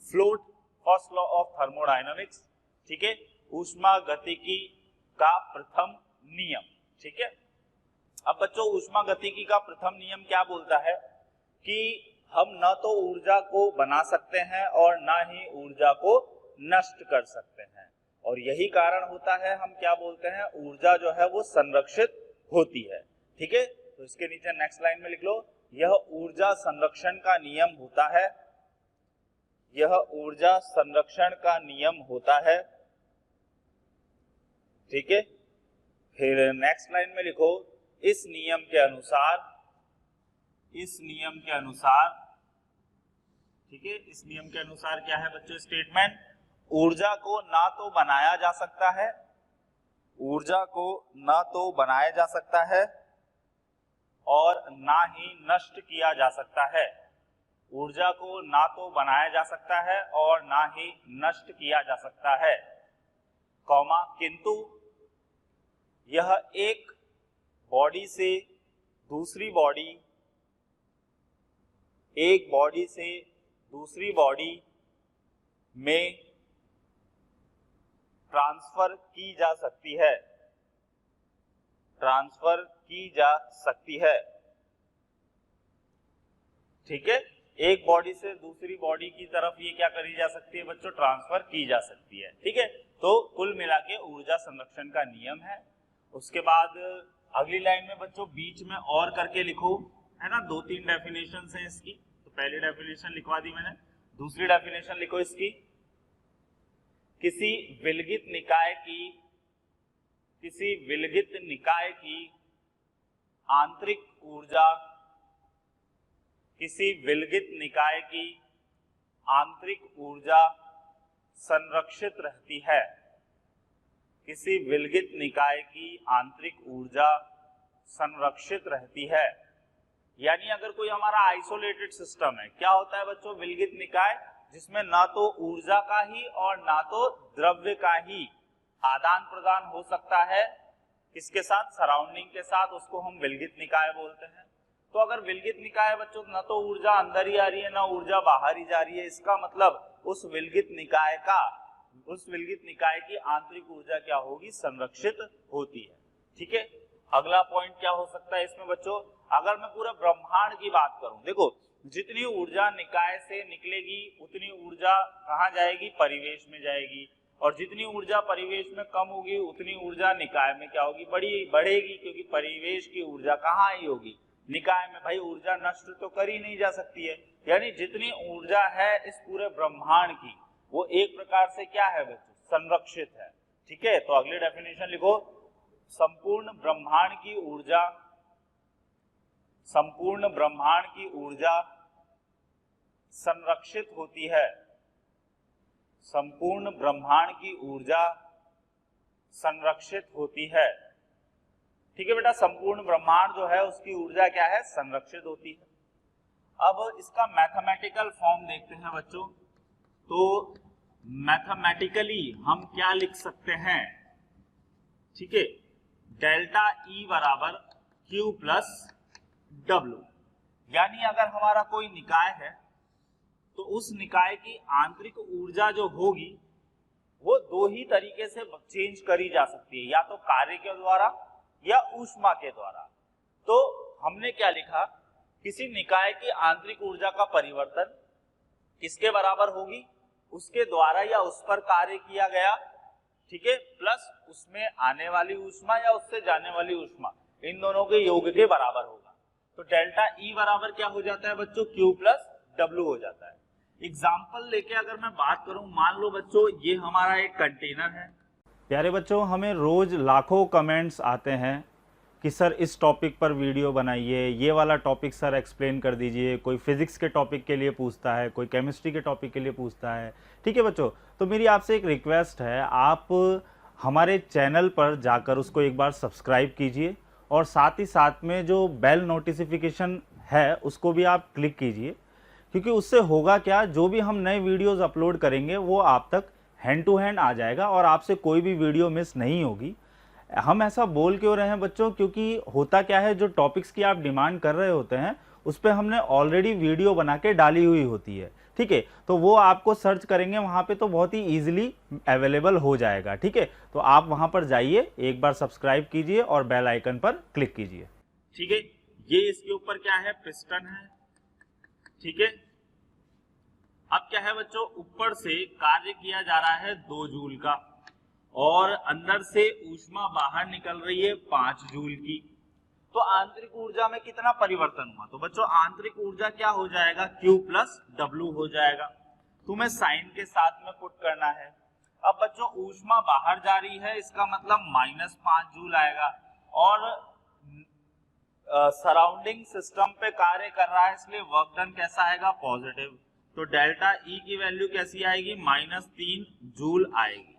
float. First law of thermodynamics, ठीक है, ऊष्मा गतिकी का प्रथम नियम। ठीक है, अब बच्चों ऊष्मा गतिकी का प्रथम नियम क्या बोलता है कि हम न तो ऊर्जा को बना सकते हैं और ना ही ऊर्जा को नष्ट कर सकते हैं, और यही कारण होता है हम क्या बोलते हैं, ऊर्जा जो है वो संरक्षित होती है। ठीक है, तो इसके नीचे नेक्स्ट लाइन में लिख लो, यह ऊर्जा संरक्षण का नियम होता है, यह ऊर्जा संरक्षण का नियम होता है। ठीक है, फिर नेक्स्ट लाइन में लिखो, इस नियम के अनुसार, इस नियम के अनुसार, ठीक है, इस नियम के अनुसार क्या है बच्चों स्टेटमेंट, ऊर्जा को ना तो बनाया जा सकता है, ऊर्जा को ना तो बनाया जा सकता है और ना ही नष्ट किया जा सकता है। ऊर्जा को ना तो बनाया जा सकता है और ना ही नष्ट किया जा सकता है, कॉमा, किंतु यह एक बॉडी से दूसरी बॉडी, एक बॉडी से दूसरी बॉडी में ट्रांसफर की जा सकती है, ट्रांसफर की जा सकती है। ठीक है, एक बॉडी से दूसरी बॉडी की तरफ ये क्या करी जा सकती है बच्चों, ट्रांसफर की जा सकती है। ठीक है, तो कुल मिला के ऊर्जा संरक्षण का नियम है। उसके बाद अगली लाइन में बच्चों बीच में और करके लिखो, है ना, 2-3 डेफिनेशन है इसकी। तो पहली डेफिनेशन लिखवा दी मैंने, दूसरी डेफिनेशन लिखो इसकी, किसी विलगित निकाय की, किसी विलगित निकाय की आंतरिक ऊर्जा, किसी विलगित निकाय की आंतरिक ऊर्जा संरक्षित रहती है, किसी विलगित निकाय की आंतरिक ऊर्जा संरक्षित रहती है। यानी अगर कोई हमारा आइसोलेटेड सिस्टम है, क्या होता है बच्चों, विलगित निकाय, जिसमें ना तो ऊर्जा का ही और ना तो द्रव्य का ही आदान प्रदान हो सकता है, किसके साथ, सराउंडिंग के साथ, उसको हम विलगित निकाय बोलते हैं। तो अगर विलगित निकाय है बच्चों, ना तो ऊर्जा अंदर ही आ रही है ना ऊर्जा बाहर ही जा रही है, इसका मतलब उस विलगित निकाय का, उस विलगित निकाय की आंतरिक ऊर्जा क्या होगी, संरक्षित होती है। ठीक है, अगला पॉइंट क्या हो सकता है इसमें बच्चों, अगर मैं पूरे ब्रह्मांड की बात करूं, देखो जितनी ऊर्जा निकाय से निकलेगी उतनी ऊर्जा कहां जाएगी, परिवेश में जाएगी, और जितनी ऊर्जा परिवेश में कम होगी उतनी ऊर्जा निकाय में क्या होगी, बढ़ेगी, क्योंकि परिवेश की ऊर्जा कहाँ आई होगी, निकाय में। भाई ऊर्जा नष्ट तो कर ही नहीं जा सकती है, यानी जितनी ऊर्जा है इस पूरे ब्रह्मांड की वो एक प्रकार से क्या है बच्चों, संरक्षित है। ठीक है, तो अगली डेफिनेशन लिखो, संपूर्ण ब्रह्मांड की ऊर्जा, संपूर्ण ब्रह्मांड की ऊर्जा संरक्षित होती है, संपूर्ण ब्रह्मांड की ऊर्जा संरक्षित होती है। ठीक है बेटा, संपूर्ण ब्रह्मांड जो है उसकी ऊर्जा क्या है, संरक्षित होती है। अब इसका मैथमेटिकल फॉर्म देखते हैं बच्चों, तो मैथमेटिकली हम क्या लिख सकते हैं, ठीक है, डेल्टा ई बराबर Q प्लस W। यानी अगर हमारा कोई निकाय है तो उस निकाय की आंतरिक ऊर्जा जो होगी वो दो ही तरीके से चेंज करी जा सकती है, या तो कार्य के द्वारा या ऊष्मा के द्वारा। तो हमने क्या लिखा, किसी निकाय की आंतरिक ऊर्जा का परिवर्तन किसके बराबर होगी, उसके द्वारा या उस पर कार्य किया गया, ठीक है, प्लस उसमें आने वाली ऊष्मा या उससे जाने वाली ऊष्मा। इन दोनों के योग के बराबर होगा। तो डेल्टा ई बराबर क्या हो जाता है बच्चों, Q प्लस W हो जाता है। एग्जाम्पल लेके अगर मैं बात करूं, मान लो बच्चों ये हमारा एक कंटेनर है। प्यारे बच्चों, हमें रोज लाखों कमेंट्स आते हैं कि सर इस टॉपिक पर वीडियो बनाइए, ये वाला टॉपिक सर एक्सप्लेन कर दीजिए। कोई फिजिक्स के टॉपिक के लिए पूछता है, कोई केमिस्ट्री के टॉपिक के लिए पूछता है। ठीक है बच्चों, तो मेरी आपसे एक रिक्वेस्ट है, आप हमारे चैनल पर जाकर उसको एक बार सब्सक्राइब कीजिए और साथ ही साथ में जो बेल नोटिफिकेशन है उसको भी आप क्लिक कीजिए, क्योंकि उससे होगा क्या, जो भी हम नए वीडियोज़ अपलोड करेंगे वो आप तक हैंड टू हैंड आ जाएगा और आपसे कोई भी वीडियो मिस नहीं होगी। हम ऐसा बोल क्यों रहे हैं बच्चों, क्योंकि होता क्या है, जो टॉपिक्स की आप डिमांड कर रहे होते हैं उस पर हमने ऑलरेडी वीडियो बना के डाली हुई होती है। ठीक है, तो वो आपको सर्च करेंगे वहाँ पे तो बहुत ही ईजिली अवेलेबल हो जाएगा। ठीक है, तो आप वहाँ पर जाइए, एक बार सब्सक्राइब कीजिए और बेल आइकन पर क्लिक कीजिए। ठीक है, ये इसके ऊपर क्या है, पिस्टन है। ठीक है, अब क्या है बच्चों, ऊपर से कार्य किया जा रहा है 2 जूल का और अंदर से ऊष्मा बाहर निकल रही है 5 जूल की। तो आंतरिक ऊर्जा में कितना परिवर्तन हुआ, तो बच्चों आंतरिक ऊर्जा क्या हो जाएगा, Q प्लस W हो जाएगा। तुम्हें साइन के साथ में पुट करना है। अब बच्चों ऊष्मा बाहर जा रही है, इसका मतलब -5 जूल आएगा और सराउंडिंग सिस्टम पे कार्य कर रहा है, इसलिए वर्क डन कैसा आएगा, पॉजिटिव। तो डेल्टा ई की वैल्यू कैसी आएगी, -3 जूल आएगी।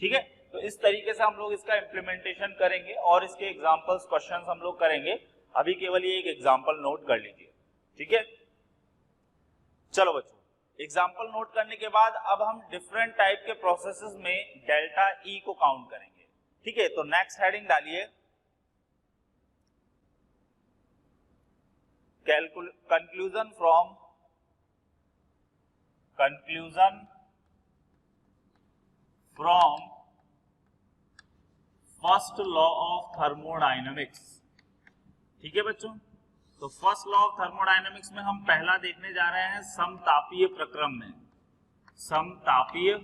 ठीक है, तो इस तरीके से हम लोग इसका इम्प्लीमेंटेशन करेंगे और इसके एग्जांपल्स क्वेश्चंस हम लोग करेंगे। अभी केवल ये एक एग्जांपल नोट कर लीजिए। ठीक है, चलो बच्चों, एग्जांपल नोट करने के बाद अब हम डिफरेंट टाइप के प्रोसेसेस में डेल्टा ई को काउंट करेंगे। ठीक है, तो नेक्स्ट हेडिंग डालिए, conclusion from first law of thermodynamics. ठीक है बच्चों, तो फर्स्ट लॉ ऑफ थर्मोडायनेमिक्स में हम पहला देखने जा रहे हैं समतापीय प्रक्रम में, समतापीय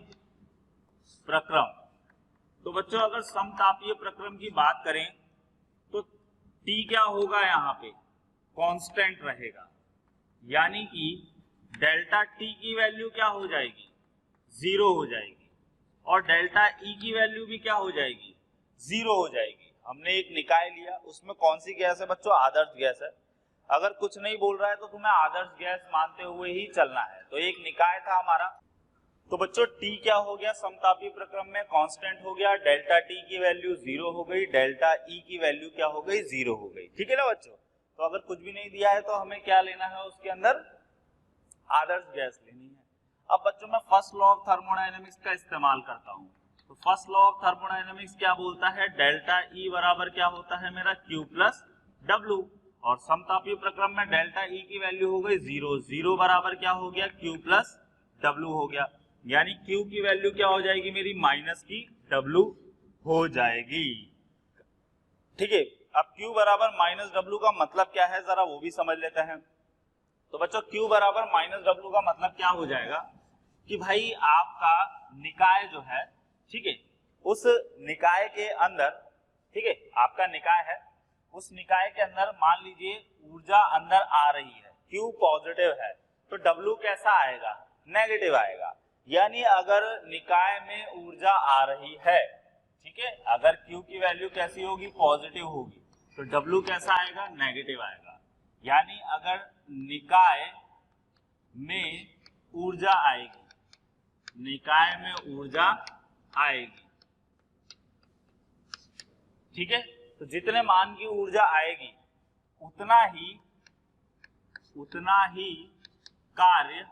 प्रक्रम। तो बच्चों अगर समतापीय प्रक्रम की बात करें तो T क्या होगा, यहाँ पे कांस्टेंट रहेगा, यानी कि डेल्टा T की वैल्यू क्या हो जाएगी, 0 हो जाएगी और डेल्टा E की वैल्यू भी क्या हो जाएगी, 0 हो जाएगी। हमने एक निकाय लिया, उसमें कौन सी गैस है बच्चों, आदर्श गैस है। अगर कुछ नहीं बोल रहा है तो तुम्हें आदर्श गैस मानते हुए ही चलना है। तो एक निकाय था हमारा, तो बच्चों T क्या हो गया, समतापीय प्रक्रम में कांस्टेंट हो गया, डेल्टा T की वैल्यू 0 हो गई, डेल्टा E की वैल्यू क्या हो गई, 0 हो गई। ठीक है ना बच्चों, तो अगर कुछ भी नहीं दिया है तो हमें क्या लेना है, उसके अंदर आदर्श गैस लेनी है। अब बच्चों मैं फर्स्ट लॉ ऑफ थर्मोडायनेमिक्स का इस्तेमाल करता हूँ। तो फर्स्ट लॉ ऑफ थर्मोडायनेमिक्स क्या बोलता है, डेल्टा E बराबर क्या होता है मेरा, Q प्लस W, और समतापीय प्रक्रम में डेल्टा E की वैल्यू हो गई 0, 0 बराबर क्या हो गया, Q प्लस W हो गया, यानी Q की वैल्यू क्या हो जाएगी मेरी, माइनस की W हो जाएगी। ठीक है, अब Q बराबर माइनस W का मतलब क्या है, जरा वो भी समझ लेते हैं। तो बच्चों Q बराबर माइनस W का मतलब क्या हो जाएगा कि भाई आपका निकाय जो है, ठीक है, उस निकाय के अंदर, ठीक है, आपका निकाय है, उस निकाय के अंदर मान लीजिए ऊर्जा अंदर आ रही है, Q पॉजिटिव है, तो W कैसा आएगा, नेगेटिव आएगा। यानी अगर निकाय में ऊर्जा आ रही है, ठीक है, अगर Q की वैल्यू कैसी होगी, पॉजिटिव होगी, तो W कैसा आएगा, नेगेटिव आएगा। यानी अगर निकाय में ऊर्जा आएगी, निकाय में ऊर्जा आएगी, ठीक है, तो जितने मान की ऊर्जा आएगी उतना ही कार्य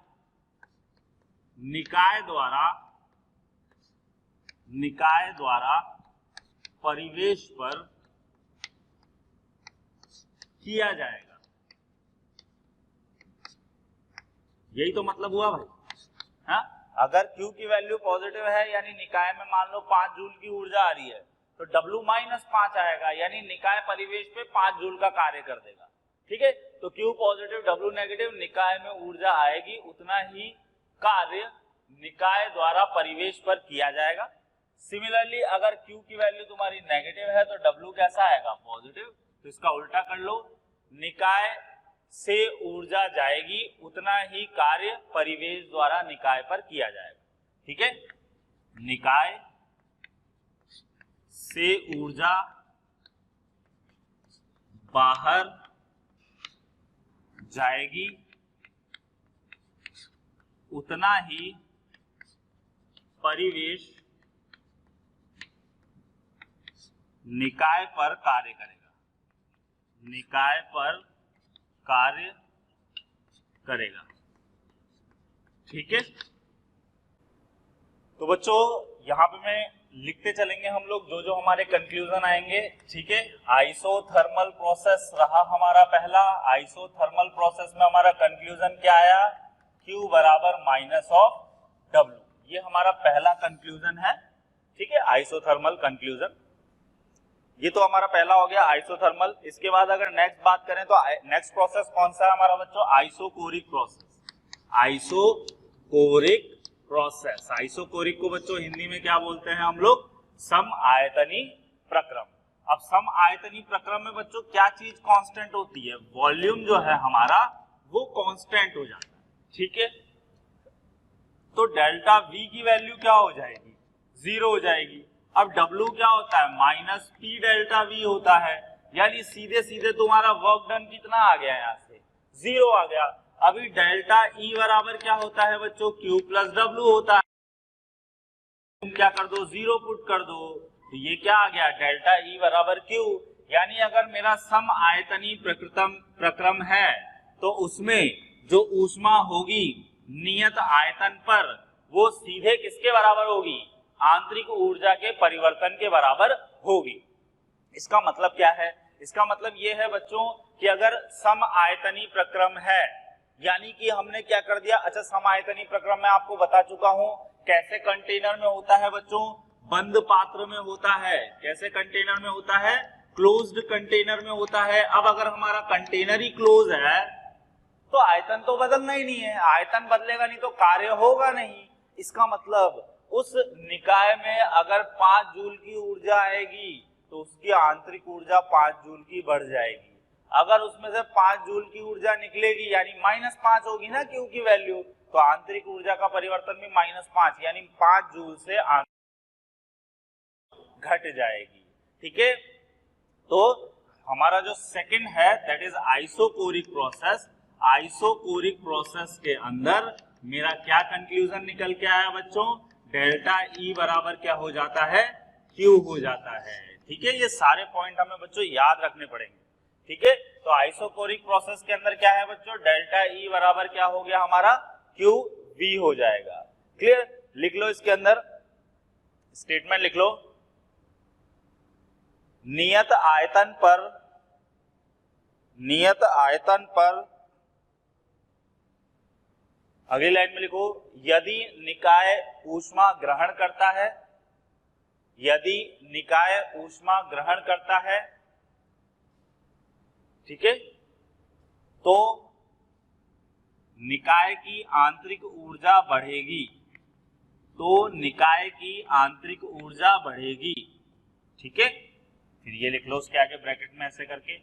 निकाय द्वारा परिवेश पर किया जाएगा। यही तो मतलब हुआ भाई। हाँ, अगर Q की वैल्यू पॉजिटिव है यानी निकाय में मान लो 5 जूल की ऊर्जा आ रही है, तो W -5 आएगा, यानी निकाय परिवेश पे 5 जूल का कार्य कर देगा। ठीक है, तो Q पॉजिटिव W नेगेटिव, निकाय में ऊर्जा आएगी उतना ही कार्य निकाय द्वारा परिवेश पर किया जाएगा। सिमिलरली अगर Q की वैल्यू तुम्हारी नेगेटिव है तो W कैसा आएगा, पॉजिटिव, तो इसका उल्टा कर लो, निकाय से ऊर्जा जाएगी उतना ही कार्य परिवेश द्वारा निकाय पर किया जाएगा। ठीक है, निकाय से ऊर्जा बाहर जाएगी उतना ही परिवेश निकाय पर कार्य करेगा, निकाय पर कार्य करेगा। ठीक है, तो बच्चों यहां पे मैं लिखते चलेंगे हम लोग जो जो हमारे कंक्लूजन आएंगे। ठीक है, आइसोथर्मल प्रोसेस रहा हमारा पहला। आइसोथर्मल प्रोसेस में हमारा कंक्लूजन क्या आया, Q बराबर माइनस ऑफ W, ये हमारा पहला कंक्लूजन है। ठीक है, आइसोथर्मल कंक्लूजन, ये तो हमारा पहला हो गया आइसोथर्मल। इसके बाद अगर नेक्स्ट बात करें तो नेक्स्ट प्रोसेस कौन सा है हमारा बच्चों, isochoric process. Isochoric process, isochoric को बच्चों हिंदी में क्या बोलते हैं हम लोग, सम आयतनी प्रक्रम। अब सम आयतनी प्रक्रम में बच्चों क्या चीज कांस्टेंट होती है, वॉल्यूम जो है हमारा वो कांस्टेंट हो जाता है। ठीक है, तो डेल्टा V की वैल्यू क्या हो जाएगी, 0 हो जाएगी। अब W क्या होता है, माइनस P डेल्टा V होता है, यानी सीधे सीधे तुम्हारा वर्क डन कितना आ गया, यहाँ से 0 आ गया। अभी डेल्टा E बराबर क्या होता है बच्चों, Q प्लस W होता है, तुम क्या कर दो, 0 पुट कर दो, तो ये क्या आ गया, डेल्टा E बराबर Q। यानी अगर मेरा सम आयतनी प्रक्रम है तो उसमें जो ऊष्मा होगी नियत आयतन पर वो सीधे किसके बराबर होगी, आंतरिक ऊर्जा के परिवर्तन के बराबर होगी। इसका मतलब क्या है, इसका मतलब ये है बच्चों कि अगर सम आयतनी प्रक्रम है, यानी कि हमने क्या कर दिया, अच्छा सम आयतनी प्रक्रम में आपको बता चुका हूं कैसे कंटेनर में होता है बच्चों, बंद पात्र में होता है। कैसे कंटेनर में होता है, क्लोज्ड कंटेनर में होता है। अब अगर हमारा कंटेनर ही क्लोज है तो आयतन तो बदलना ही नहीं है, आयतन बदलेगा नहीं तो कार्य होगा नहीं। इसका मतलब उस निकाय में अगर 5 जूल की ऊर्जा आएगी तो उसकी आंतरिक ऊर्जा 5 जूल की बढ़ जाएगी। अगर उसमें से 5 जूल की ऊर्जा निकलेगी यानी -5 होगी ना Q की वैल्यू, तो आंतरिक ऊर्जा का परिवर्तन भी -5 यानी 5 जूल से घट जाएगी। ठीक है, तो हमारा जो सेकंड है that is isochoric process. Isochoric process के अंदर मेरा क्या कंक्लूजन निकल के आया बच्चों, डेल्टा E बराबर क्या हो जाता है, Q हो जाता है। ठीक है, ये सारे पॉइंट हमें बच्चों याद रखने पड़ेंगे। ठीक है, तो आइसोकोरिक प्रोसेस के अंदर क्या है बच्चों, डेल्टा E बराबर क्या हो गया हमारा, QV हो जाएगा। क्लियर, लिख लो इसके अंदर स्टेटमेंट लिख लो, नियत आयतन पर अगली लाइन में लिखो, यदि निकाय ऊष्मा ग्रहण करता है, यदि निकाय ऊष्मा ग्रहण करता है, ठीक है, तो निकाय की आंतरिक ऊर्जा बढ़ेगी, तो निकाय की आंतरिक ऊर्जा बढ़ेगी। ठीक है, फिर ये लिख लो उसके आगे ब्रैकेट में ऐसे करके।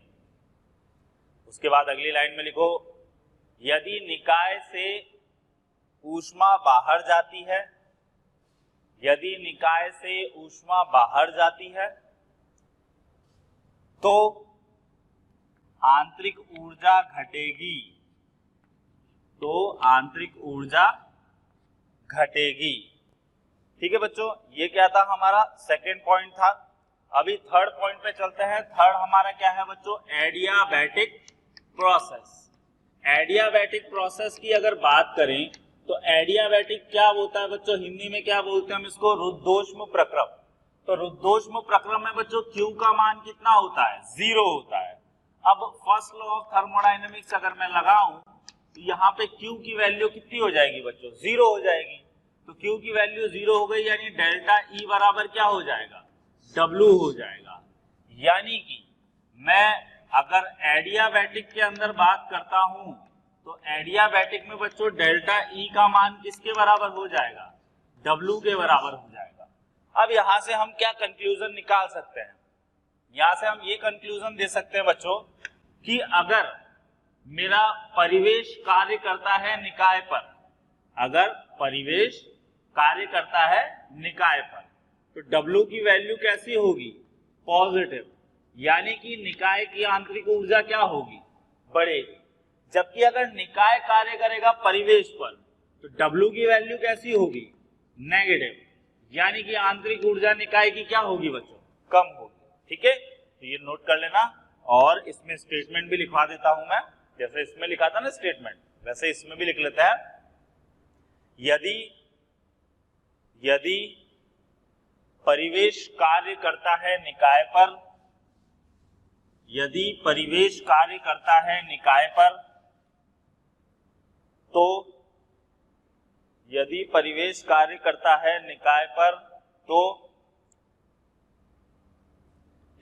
उसके बाद अगली लाइन में लिखो, यदि निकाय से ऊष्मा बाहर जाती है, यदि निकाय से ऊष्मा बाहर जाती है तो आंतरिक ऊर्जा घटेगी, तो आंतरिक ऊर्जा घटेगी। ठीक है बच्चों, ये क्या था हमारा सेकंड पॉइंट था। अभी थर्ड पॉइंट पे चलते हैं। थर्ड हमारा क्या है बच्चों, एडियाबैटिक प्रोसेस। एडियाबैटिक प्रोसेस की अगर बात करें तो एडियाबैटिक क्या होता है बच्चों, हिंदी में क्या बोलते हैं हम इसको, रुद्धोष्म प्रक्रम। तो रुद्धोष्म प्रक्रम में बच्चों Q का मान कितना होता है, 0 होता है। अब फर्स्ट लॉ ऑफ थर्मोडायनेमिक्स अगर मैं लगाऊं तो यहाँ पे Q की वैल्यू कितनी हो जाएगी बच्चों, 0 हो जाएगी। तो Q की वैल्यू 0 हो गई, यानी डेल्टा E बराबर क्या हो जाएगा, W हो जाएगा। यानी कि मैं अगर एडियाबैटिक के अंदर बात करता हूं तो एडियाबैटिक में बच्चों डेल्टा E का मान किसके बराबर हो जाएगा, W के बराबर हो जाएगा। अब यहां से हम क्या कंक्लूजन निकाल सकते हैं, यहां से हम ये कंक्लूजन दे सकते हैं बच्चों कि अगर मेरा परिवेश कार्य करता है निकाय पर, अगर परिवेश कार्य करता है निकाय पर, तो W की वैल्यू कैसी होगी? पॉजिटिव, यानी कि निकाय की आंतरिक ऊर्जा क्या होगी? बढ़ेगी। जबकि अगर निकाय कार्य करेगा परिवेश पर, तो W की वैल्यू कैसी होगी? नेगेटिव, यानी कि आंतरिक ऊर्जा निकाय की क्या होगी बच्चों? कम होगी। ठीक है, तो ये नोट कर लेना। और इसमें स्टेटमेंट भी लिखवा देता हूं मैं, जैसे इसमें लिखा था ना स्टेटमेंट, वैसे इसमें भी लिख लेते हैं। यदि परिवेश कार्य करता है निकाय पर, यदि परिवेश कार्य करता है निकाय पर, तो यदि परिवेश कार्य करता है निकाय पर, तो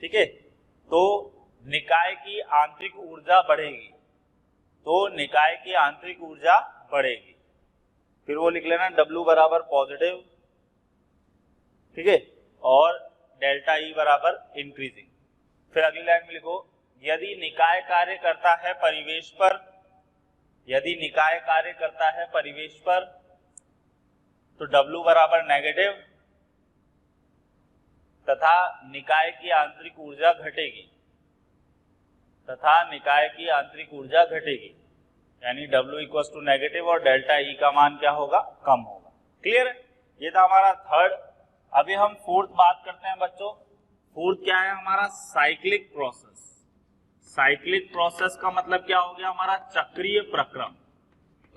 ठीक है, तो निकाय की आंतरिक ऊर्जा बढ़ेगी, तो निकाय की आंतरिक ऊर्जा बढ़ेगी। फिर वो लिख लेना W बराबर पॉजिटिव, ठीक है, और डेल्टा E बराबर इंक्रीजिंग। फिर अगली लाइन में लिखो, यदि निकाय कार्य करता है परिवेश पर, यदि निकाय कार्य करता है परिवेश पर, तो W बराबर नेगेटिव तथा निकाय की आंतरिक ऊर्जा घटेगी, तथा निकाय की आंतरिक ऊर्जा घटेगी, यानी W इक्वल टू नेगेटिव और डेल्टा E का मान क्या होगा? कम होगा। क्लियर है? ये था हमारा थर्ड। अभी हम फोर्थ बात करते हैं बच्चों। फोर्थ क्या है हमारा? Cyclic process. साइक्लिक प्रोसेस का मतलब क्या हो गया? हमारा चक्रीय प्रक्रम।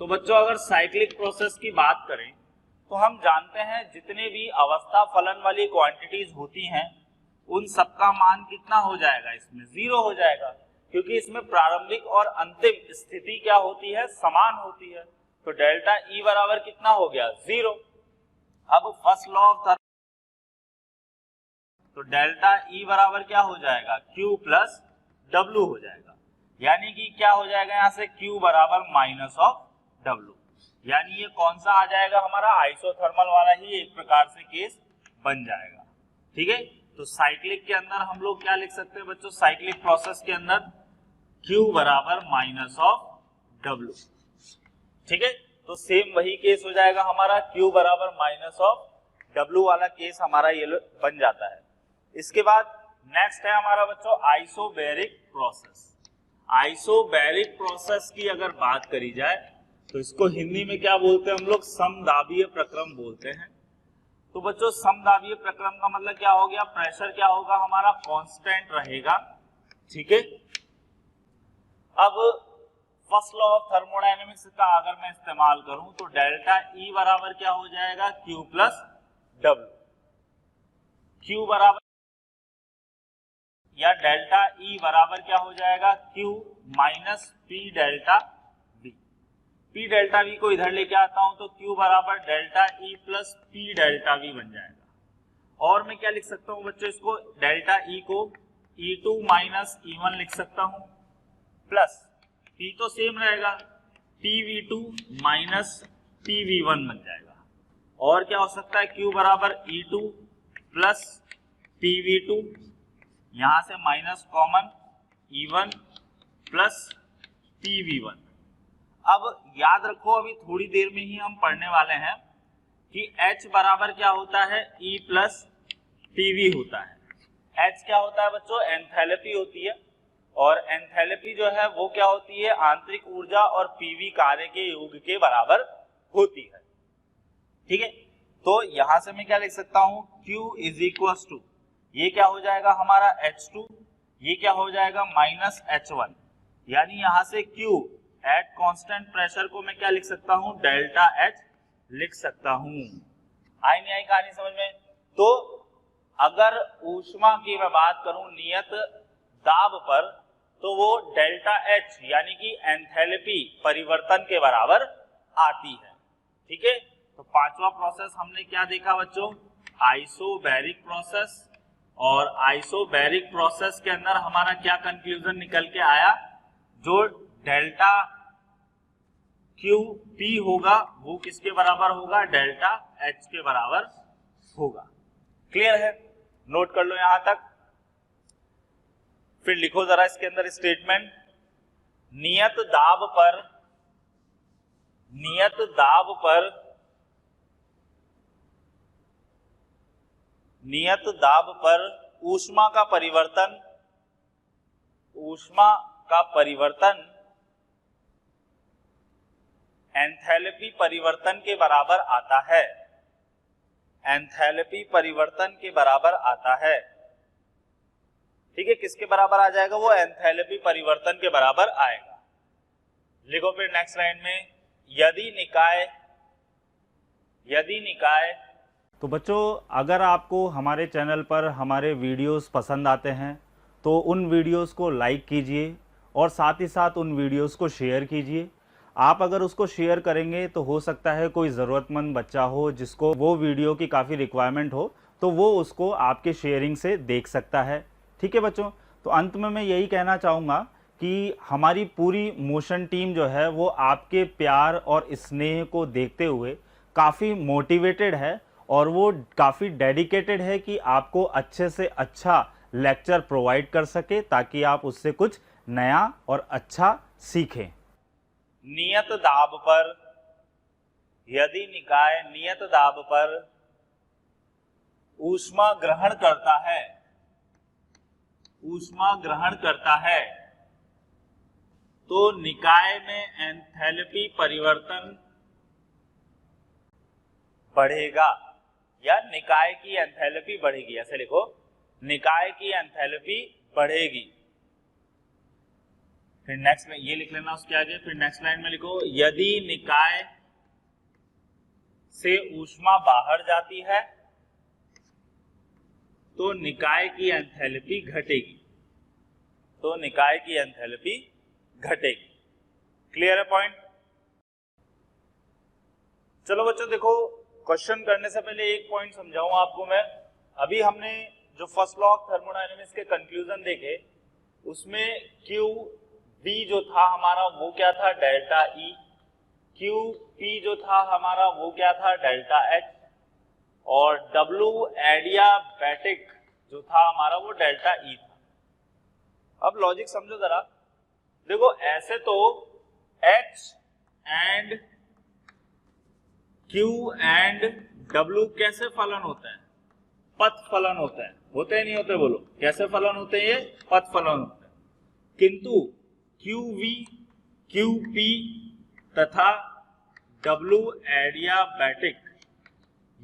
तो बच्चों अगर साइक्लिक प्रोसेस की बात करें तो हम जानते हैं जितने भी अवस्था फलन वाली क्वांटिटीज होती हैं उन सबका मान कितना हो जाएगा? इसमें 0 हो जाएगा, क्योंकि इसमें प्रारंभिक और अंतिम स्थिति क्या होती है? समान होती है। तो डेल्टा E बराबर कितना हो गया? 0। अब फर्स्ट लॉ ऑफ तो डेल्टा E बराबर क्या हो जाएगा? Q प्लस W हो जाएगा, यानी कि क्या हो जाएगा यहाँ से? Q बराबर माइनस ऑफ W, यानी ये कौन सा आ जाएगा? हमारा आइसोथर्मल वाला ही एक प्रकार से केस बन जाएगा। ठीक है, तो साइक्लिक के अंदर हम लोग क्या लिख सकते हैं बच्चों? साइक्लिक प्रोसेस के अंदर Q बराबर माइनस ऑफ W। ठीक है, तो सेम वही केस हो जाएगा हमारा, Q बराबर माइनस ऑफ W वाला केस हमारा ये बन जाता है। इसके बाद नेक्स्ट है हमारा बच्चों आइसोबैरिक प्रोसेस। आइसोबैरिक प्रोसेस की अगर बात करी जाए तो इसको हिंदी में क्या बोलते हैं हम लोग? समदाबीय प्रक्रम बोलते हैं। तो बच्चों समदाबीय प्रक्रम का मतलब क्या हो गया? प्रेशर क्या होगा हमारा? कांस्टेंट रहेगा। ठीक है, अब फर्स्ट लॉ ऑफ थर्मोडायनेमिक्स का अगर मैं इस्तेमाल करूं तो डेल्टा E बराबर क्या हो जाएगा? Q plus W। Q बराबर या डेल्टा E बराबर क्या हो जाएगा? Q minus P delta V। P delta V को इधर लेके आता हूं तो Q बराबर delta E plus P delta V बन जाएगा। और मैं क्या लिख सकता हूं बच्चों? इसको डेल्टा E को E2 माइनस E1 लिख सकता हूं, प्लस P तो सेम रहेगा, PV2 माइनस PV1 बन जाएगा। और क्या हो सकता है? Q बराबर E2 प्लस PV2, यहां से minus common E1 plus PV1। अब याद रखो, अभी थोड़ी देर में ही हम पढ़ने वाले हैं कि H बराबर क्या होता है? E प्लस PV होता है। H क्या होता है बच्चों? एंथैल्पी होती है, और एंथैल्पी जो है वो क्या होती है? आंतरिक ऊर्जा और PV कार्य के योग के बराबर होती है। ठीक है, तो यहां से मैं क्या लिख सकता हूं? Q इज इक्वल टू, ये क्या हो जाएगा हमारा? H2, ये क्या हो जाएगा? माइनस H1, यानी यहां से Q एट कांस्टेंट प्रेशर को मैं क्या लिख सकता हूं? डेल्टा H लिख सकता हूं। आई नहीं आई कहानी समझ में? तो अगर ऊष्मा की मैं बात करूं नियत दाब पर, तो वो डेल्टा H यानी कि एंथैल्पी परिवर्तन के बराबर आती है। ठीक है, तो पांचवा प्रोसेस हमने क्या देखा बच्चों? Isobaric process. और आइसोबैरिक प्रोसेस के अंदर हमारा क्या कंक्लूजन निकल के आया? जो डेल्टा QP होगा वो किसके बराबर होगा? डेल्टा H के बराबर होगा। क्लियर है? नोट कर लो यहां तक। फिर लिखो जरा इसके अंदर स्टेटमेंट, नियत दाब पर ऊष्मा का परिवर्तन एंथैल्पी परिवर्तन के बराबर आता है। एंथैल्पी परिवर्तन के बराबर आता है। ठीक है, किसके बराबर आ जाएगा वो? एंथैल्पी परिवर्तन के बराबर आएगा। लिखो फिर नेक्स्ट लाइन में, यदि निकाय। तो बच्चों, अगर आपको हमारे चैनल पर हमारे वीडियोस पसंद आते हैं तो उन वीडियोस को लाइक कीजिए और साथ ही साथ उन वीडियोस को शेयर कीजिए। आप अगर उसको शेयर करेंगे तो हो सकता है कोई ज़रूरतमंद बच्चा हो जिसको वो वीडियो की काफ़ी रिक्वायरमेंट हो, तो वो उसको आपके शेयरिंग से देख सकता है। ठीक है बच्चों, तो अंत में मैं यही कहना चाहूँगा कि हमारी पूरी मोशन टीम जो है वो आपके प्यार और स्नेह को देखते हुए काफ़ी मोटिवेटेड है और वो काफ़ी डेडिकेटेड है कि आपको अच्छे से अच्छा लेक्चर प्रोवाइड कर सके ताकि आप उससे कुछ नया और अच्छा सीखें। नियत दाब पर, यदि निकाय नियत दाब पर ऊष्मा ग्रहण करता है तो निकाय में एंथैल्पी परिवर्तन बढ़ेगा या निकाय की एंथैल्पी बढ़ेगी। ऐसे लिखो, निकाय की एंथैल्पी बढ़ेगी। फिर नेक्स्ट में ये लिख लेना उसके आगे। फिर नेक्स्ट लाइन में लिखो, यदि निकाय से ऊष्मा बाहर जाती है तो निकाय की एंथैल्पी घटेगी। क्लियर है पॉइंट? चलो बच्चों देखो, क्वेश्चन करने से पहले एक पॉइंट समझाऊं आपको मैं। अभी हमने जो फर्स्ट लॉ ऑफ थर्मोडायनेमिक्स के कंक्लूजन देखे, उसमें क्यू बी जो था हमारा वो क्या था? Delta E. क्यू पी जो था हमारा वो क्या था? Delta H. और डब्ल्यू एडियाबैटिक जो था हमारा वो डेल्टा ई था। अब लॉजिक समझो जरा। देखो ऐसे तो H and Q and W कैसे फलन होता है? पथ फलन होता है। होते हैं नहीं होते? बोलो कैसे फलन होते हैं? ये पथ फलन होते हैं। किंतु क्यूवी, क्यूपी तथा डब्ल्यू एडियाबैटिक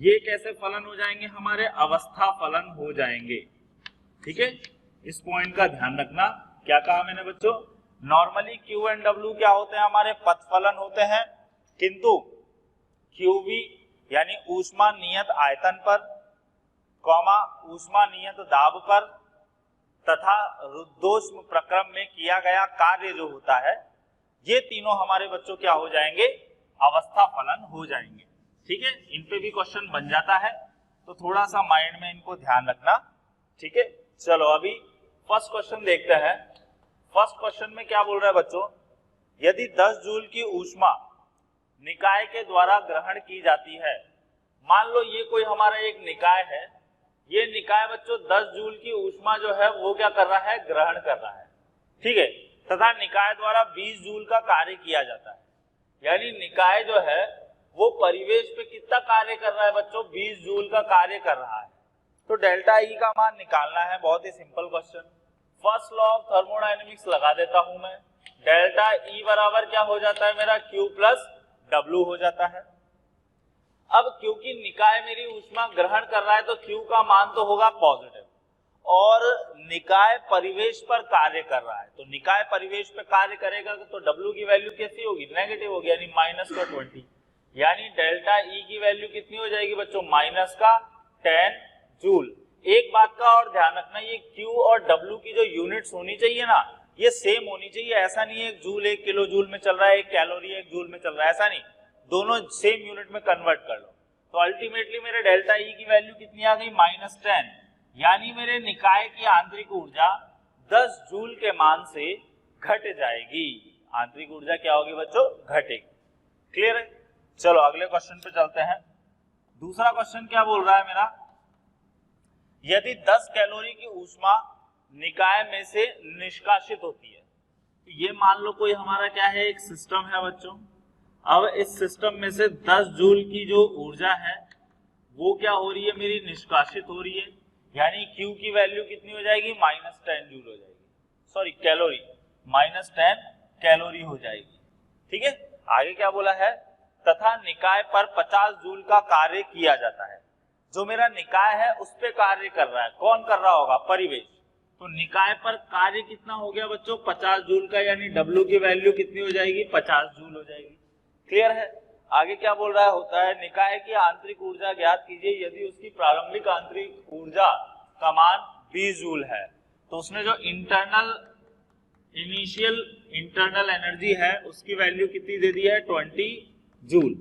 ये कैसे फलन हो जाएंगे? हमारे अवस्था फलन हो जाएंगे। ठीक है, इस पॉइंट का ध्यान रखना। क्या कहा मैंने बच्चों? नॉर्मली क्यू एंड डब्ल्यू क्या होते हैं? हमारे पथ फलन होते हैं। किंतु क्यूवी यानी ऊष्मा नियत आयतन पर, कॉमा ऊष्मा नियत दाब पर तथा रुद्धोष्म प्रक्रम में किया गया कार्य जो होता है, ये तीनों हमारे बच्चों क्या हो जाएंगे? अवस्था फलन हो जाएंगे। ठीक है, इन पे भी क्वेश्चन बन जाता है, तो थोड़ा सा माइंड में इनको ध्यान रखना। ठीक है, चलो अभी फर्स्ट क्वेश्चन देखते हैं। फर्स्ट क्वेश्चन में क्या बोल रहा है बच्चों? यदि 10 जूल की ऊष्मा निकाय के द्वारा ग्रहण की जाती है, मान लो ये कोई हमारा एक निकाय है, ये निकाय बच्चों 10 जूल की ऊष्मा जो है वो क्या कर रहा है? ग्रहण कर रहा है। ठीक है, तथा निकाय द्वारा 20 जूल का कार्य किया जाता है। यानी निकाय जो है वो परिवेश पे कितना कार्य कर रहा है बच्चों? 20 जूल का कार्य कर रहा है। तो डेल्टा ई का मान निकालना है। बहुत ही simple question. First law of thermodynamics लगा देता हूं मैं। डेल्टा ई बराबर क्या हो जाता है मेरा? क्यू प्लस डब्ल्यू हो जाता है। अब क्योंकि निकाय मेरी ऊष्मा ग्रहण कर रहा है तो क्यू का मान तो होगा पॉजिटिव, और निकाय परिवेश पर कार्य कर रहा है, तो निकाय परिवेश पर कार्य करेगा तो डब्ल्यू की वैल्यू कैसी होगी? नेगेटिव होगी, यानी -20। यानी डेल्टा ई की वैल्यू कितनी हो जाएगी बच्चों? -10 जूल। एक बात का और ध्यान रखना, ये क्यू और डब्ल्यू की जो यूनिट्स होनी चाहिए ना, ये सेम होनी चाहिए। ऐसा नहीं है एक जूल 1 किलो जूल में चल रहा है, एक कैलोरी 1 जूल में चल रहा है, ऐसा नहीं। दोनों सेम यूनिट में कन्वर्ट कर लो। तो अल्टीमेटली मेरे डेल्टा ई की वैल्यू कितनी आ गई? -10। यानी मेरे निकाय की आंतरिक ऊर्जा 10 जूल के मान से घट जाएगी। आंतरिक ऊर्जा क्या होगी बच्चों? घटेगी। क्लियर है? चलो अगले क्वेश्चन पे चलते हैं। दूसरा क्वेश्चन क्या बोल रहा है मेरा? यदि 10 कैलोरी की ऊष्मा निकाय में से निष्कासित होती है। तो ये मान लो कोई हमारा क्या है, एक सिस्टम है बच्चों। अब इस सिस्टम में से 10 जूल की जो ऊर्जा है वो क्या हो रही है, मेरी निष्कासित हो रही है, यानी Q की वैल्यू कितनी हो जाएगी, -10 जूल हो जाएगी, सॉरी कैलोरी, -10 कैलोरी हो जाएगी। ठीक है, आगे क्या बोला है, तथा निकाय पर 50 जूल का कार्य किया जाता है। जो मेरा निकाय है उस पे कार्य कर रहा है, कौन कर रहा होगा, परिवेश। तो निकाय पर कार्य कितना हो गया बच्चों, 50 जूल का, यानी W की वैल्यू कितनी हो जाएगी, 50 जूल हो जाएगी। क्लियर है। आगे क्या बोल रहा है, होता है निकाय की आंतरिक ऊर्जा ज्ञात कीजिए यदि उसकी प्रारंभिक आंतरिक ऊर्जा का मान 20 जूल है। तो उसने जो इनिशियल इंटरनल एनर्जी है उसकी वैल्यू कितनी दे दी है, 20 जूल।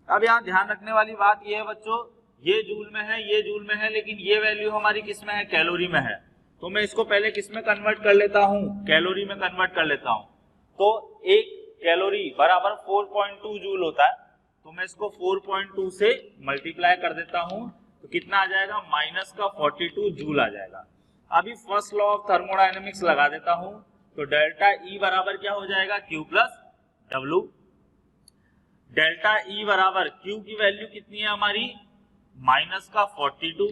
अब यहाँ ध्यान रखने वाली बात यह है बच्चों, ये जूल में है, ये जूल में है, लेकिन ये वैल्यू हमारी किस में है, कैलोरी में है। तो मैं इसको पहले किस में कन्वर्ट कर लेता हूँ, कैलोरी में कन्वर्ट कर लेता हूँ। तो एक कैलोरी बराबर 4.2 जूल होता है, तो मैं इसको 4.2 से मल्टीप्लाई कर देता हूं, तो कितना आ जाएगा, -42 जूल आ जाएगा। अभी फर्स्ट लॉ ऑफ थर्मोडायनेमिक्स लगा देता हूं, तो डेल्टा E बराबर क्या हो जाएगा, Q plus W। Delta E बराबर Q की वैल्यू कितनी है हमारी, -42,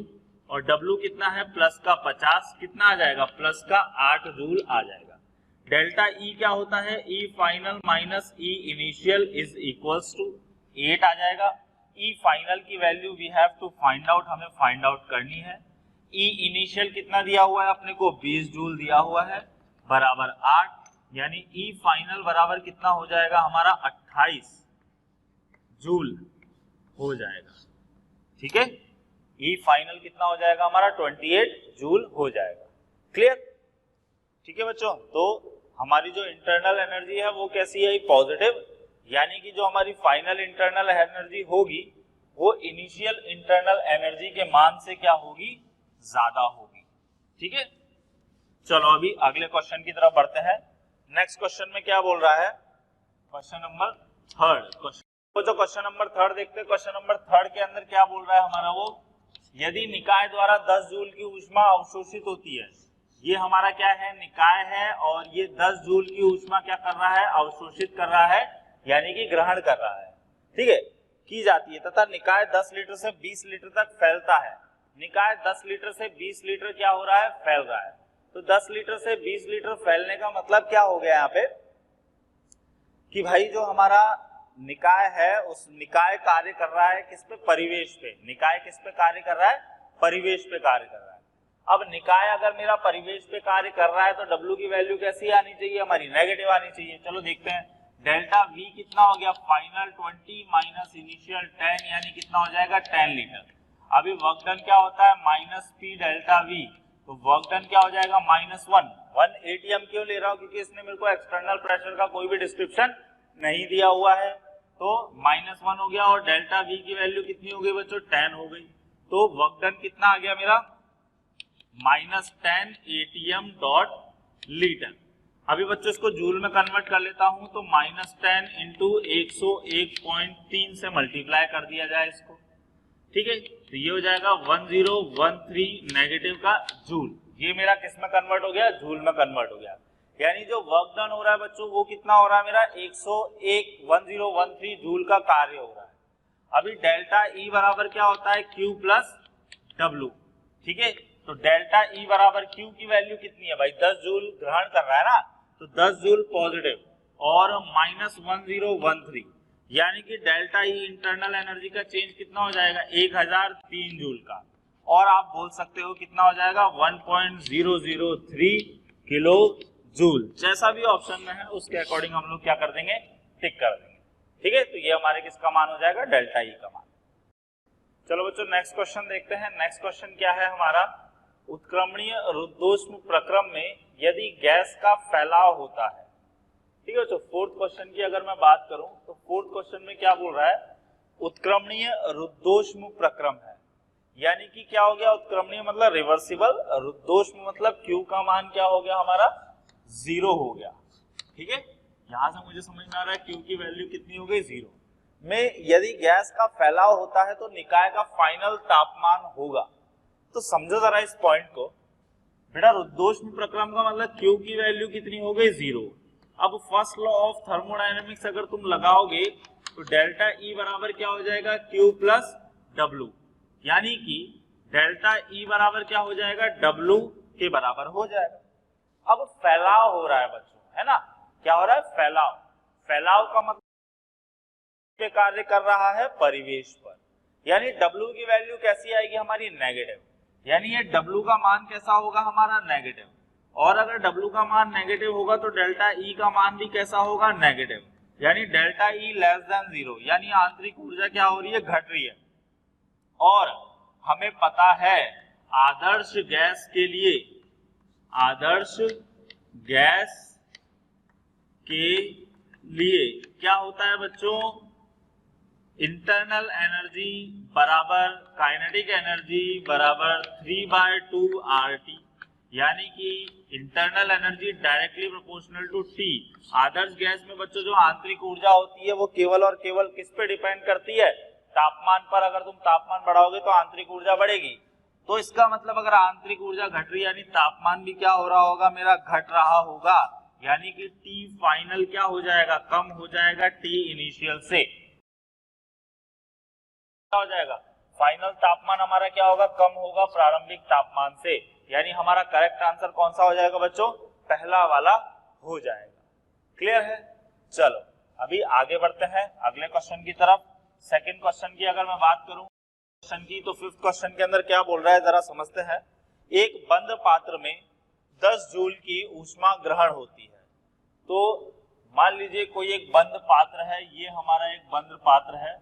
और W कितना है, +50, कितना आ जाएगा, +8 जूल आ जाएगा। डेल्टा E क्या होता है, E final minus E initial is equals to 8 आ जाएगा। E फाइनल की value we have to find out, हमें फाइंड आउट करनी है। E इनिशियल कितना दिया हुआ है अपने को, 20 जूल दिया हुआ है, बराबर 8, यानी E फाइनल बराबर कितना हो जाएगा हमारा, 28 जूल हो जाएगा। ठीक है, E फाइनल कितना हो जाएगा हमारा, 28 जूल हो जाएगा। क्लियर। ठीक है बच्चों, तो हमारी जो इंटरनल एनर्जी है वो कैसी है, पॉजिटिव, यानी कि जो हमारी फाइनल इंटरनल एनर्जी होगी वो इनिशियल इंटरनल एनर्जी के मान से क्या होगी, ज्यादा होगी। ठीक है, चलो अभी अगले क्वेश्चन की तरफ बढ़ते हैं। नेक्स्ट क्वेश्चन में क्या बोल रहा है, क्वेश्चन नंबर 3। तो जो क्वेश्चन नंबर 3 देखते हैं, क्वेश्चन नंबर 3 के अंदर क्या बोल रहा है हमारा, वो यदि निकाय द्वारा 10 जूल की ऊष्मा अवशोषित होती है, ये हमारा क्या है, निकाय है, और ये 10 जूल की ऊष्मा क्या कर रहा है, अवशोषित कर रहा है, यानी कि ग्रहण कर रहा है। ठीक है, की जाती है, तथा निकाय 10 लीटर से 20 लीटर तक फैलता है। निकाय 10 लीटर से 20 लीटर क्या हो रहा है, फैल रहा है। तो 10 लीटर से 20 लीटर फैलने का मतलब क्या हो गया यहाँ पे, कि भाई जो हमारा निकाय है उस निकाय कार्य कर रहा है किस पे, परिवेश पे। निकाय किस पे कार्य कर रहा है, परिवेश पे कार्य कर रहा है। अब निकाय अगर मेरा परिवेश पे कार्य कर रहा है तो W की वैल्यू कैसी आनी चाहिए, हमारी नेगेटिव आनी चाहिए। चलो देखते हैं, डेल्टा V कितना हो गया, फाइनल 20 माइनस इनिशियल 10, यानी कितना हो जाएगा, 10 लीटर। अभी वर्क डन क्या होता है, -P डेल्टा V, तो वर्क डन क्या हो जाएगा, -1 ATM। क्यों ले रहा हूं, क्योंकि इसने मेरे को एक्सटर्नल प्रेशर का कोई भी डिस्क्रिप्शन नहीं दिया हुआ है, तो -1 हो गया, और डेल्टा V की वैल्यू कितनी हो गई बच्चों, 10 हो गई। तो वर्क डन कितना आ गया मेरा, -10 ATM डॉट लीटर। अभी बच्चों इसको जूल में कन्वर्ट कर लेता हूं, तो -10 इंटू 101.3 से मल्टीप्लाई कर दिया जाए इसको। ठीक है, तो ये हो जाएगा 1013 नेगेटिव का जूल। ये मेरा किस में कन्वर्ट हो गया, जूल में कन्वर्ट हो गया। यानी जो वर्क डन हो रहा है बच्चों वो कितना हो रहा है मेरा, 1013 जूल का कार्य हो रहा है। अभी डेल्टा E बराबर क्या होता है, Q प्लस W। ठीक है, तो डेल्टा E बराबर Q की वैल्यू कितनी है भाई, 10 जूल ग्रहण कर रहा है ना, तो 10 जूल पॉजिटिव और -1013, यानी कि डेल्टा E इंटरनल एनर्जी का चेंज कितना हो जाएगा, 1003 जूल का। और आप बोल सकते हो कितना हो जाएगा, 1.003 किलो जूल। जैसा भी ऑप्शन में है उसके अकॉर्डिंग हम लोग क्या कर देंगे, टिक कर देंगे। ठीक है, तो ये हमारे किसका मान हो जाएगा, डेल्टा E का मान। चलो बच्चों नेक्स्ट क्वेश्चन देखते हैं। नेक्स्ट क्वेश्चन क्या है हमारा, उत्क्रमणीय रुद्धोष्म प्रक्रम में यदि गैस का फैलाव होता है। ठीक है, तो फोर्थ क्वेश्चन की अगर मैं बात करूं तो फोर्थ क्वेश्चन में क्या बोल रहा है, उत्क्रमणीय रुद्धोष्म प्रक्रम है, यानी कि क्या हो गया, उत्क्रमणीय मतलब रिवर्सिबल, रुद्धोष्म मतलब Q का मान क्या हो गया हमारा, 0 हो गया। ठीक है, यहां से मुझे समझ में आ रहा है Q की वैल्यू कितनी हो गई, 0 में यदि गैस का फैलाव होता है तो निकाय का फाइनल तापमान होगा। तो समझो जरा इस पॉइंट को, बेटा रुद्धोष्म प्रक्रम का मतलब Q की वैल्यू कितनी हो गई 0। अब फर्स्ट लॉ ऑफ थर्मोडायनेमिक्स अगर तुम लगाओगे तो डेल्टा E बराबर क्या हो जाएगा Q प्लस W, यानी कि डेल्टा E बराबर क्या हो जाएगा W के बराबर हो जाएगा। अब फैलाव हो रहा है बच्चों, है ना, क्या हो रहा है, फैलाव। फैलाव का मतलब पे कार्य कर रहा है परिवेश पर, यानी W की वैल्यू कैसी आएगी हमारी, नेगेटिव, यानी ये W का मान कैसा होगा हमारा, नेगेटिव। और अगर W का मान नेगेटिव होगा तो डेल्टा E का मान भी कैसा होगा, नेगेटिव, यानी डेल्टा E लेस देन 0, यानी आंतरिक ऊर्जा क्या हो रही है, घट रही है। और हमें पता है आदर्श गैस के लिए, आदर्श गैस के लिए क्या होता है बच्चों, इंटरनल एनर्जी बराबर काइनेटिक एनर्जी बराबर 3/2 RT, यानी कि internal energy directly proportional to T। आदर्श गैस में बच्चों जो आंतरिक ऊर्जा होती है वो केवल और केवल किस पे डिपेंड करती है, तापमान पर। अगर तुम तापमान बढ़ाओगे तो आंतरिक ऊर्जा बढ़ेगी, तो इसका मतलब अगर आंतरिक ऊर्जा घट रही है यानी तापमान भी क्या हो रहा होगा, मेरा घट रहा होगा, यानी कि T फाइनल क्या हो जाएगा, कम हो जाएगा T इनिशियल से। क्या हो जाएगा, फाइनल तापमान हमारा क्या होगा, कम होगा प्रारंभिक तापमान से, यानी हमारा करेक्ट आंसर कौन सा हो जाएगा बच्चों, पहला वाला हो जाएगा। क्लियर है। चलो अभी आगे बढ़ते हैं अगले क्वेश्चन की तरफ। सेकंड क्वेश्चन की अगर मैं बात करूं क्वेश्चन की, तो फिफ्थ क्वेश्चन के अंदर क्या बोल रहा है जरा समझते हैं। एक बंद पात्र में 10 जूल की ऊष्मा ग्रहण होती है। तो मान लीजिए कोई एक बंद पात्र है, ये हमारा एक बंद पात्र है,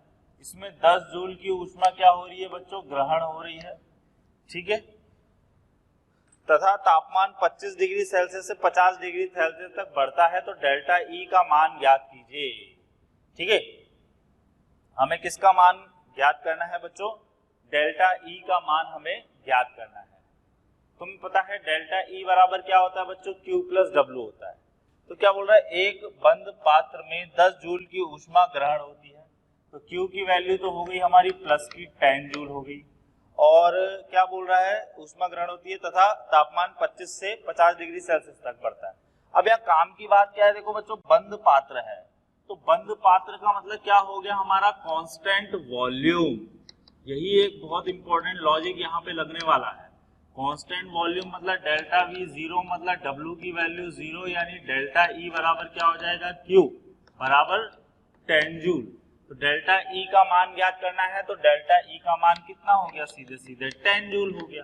इसमें 10 जूल की ऊष्मा क्या हो रही है बच्चों, ग्रहण हो रही है, ठीक है, तथा तापमान 25 डिग्री सेल्सियस से 50 डिग्री सेल्सियस तक बढ़ता है, तो डेल्टा E का मान ज्ञात कीजिए। ठीक है, हमें किसका मान ज्ञात करना है बच्चों, डेल्टा E का मान हमें ज्ञात करना है। तुम्हें पता है डेल्टा E बराबर क्या होता है बच्चों, Q प्लस W होता है। तो क्या बोल रहा है, एक बंद पात्र में 10 जूल की ऊष्मा ग्रहण होती है, तो Q की वैल्यू तो हो गई हमारी प्लस की 10 जूल हो गई, और क्या बोल रहा है, ऊष्मा ग्रहण होती है तथा तापमान 25 से 50 डिग्री सेल्सियस तक बढ़ता है। अब यहाँ काम की बात क्या है, देखो बच्चों बंद पात्र है, तो बंद पात्र का मतलब क्या हो गया हमारा, कांस्टेंट वॉल्यूम। यही एक बहुत इंपॉर्टेंट लॉजिक यहाँ पे लगने वाला है। कांस्टेंट वॉल्यूम मतलब डेल्टा V 0 मतलब W की वैल्यू 0, यानी डेल्टा E बराबर क्या हो जाएगा, Q बराबर 10 जूल। तो डेल्टा E का मान ज्ञात करना है, तो डेल्टा E का मान कितना हो गया, सीधे सीधे 10 जूल हो गया।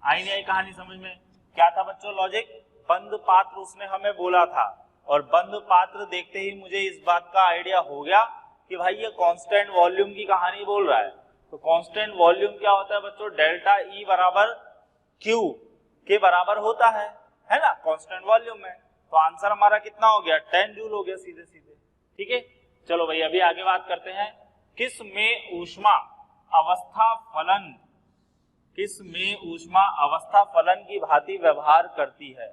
आई नहीं आई कहानी समझ में, क्या था बच्चों लॉजिक, बंद पात्र उसने हमें बोला था, और बंद पात्र देखते ही मुझे इस बात का आइडिया हो गया कि भाई ये कांस्टेंट वॉल्यूम की कहानी बोल रहा है। तो कांस्टेंट वॉल्यूम क्या होता है बच्चों, डेल्टा E बराबर Q के बराबर होता है ना, कांस्टेंट वॉल्यूम में। तो आंसर हमारा कितना हो गया, 10 जूल हो गया सीधे सीधे। ठीक है, चलो भाई अभी आगे बात करते हैं। किस में ऊष्मा अवस्था फलन, किस में ऊष्मा अवस्था फलन की भांति व्यवहार करती है।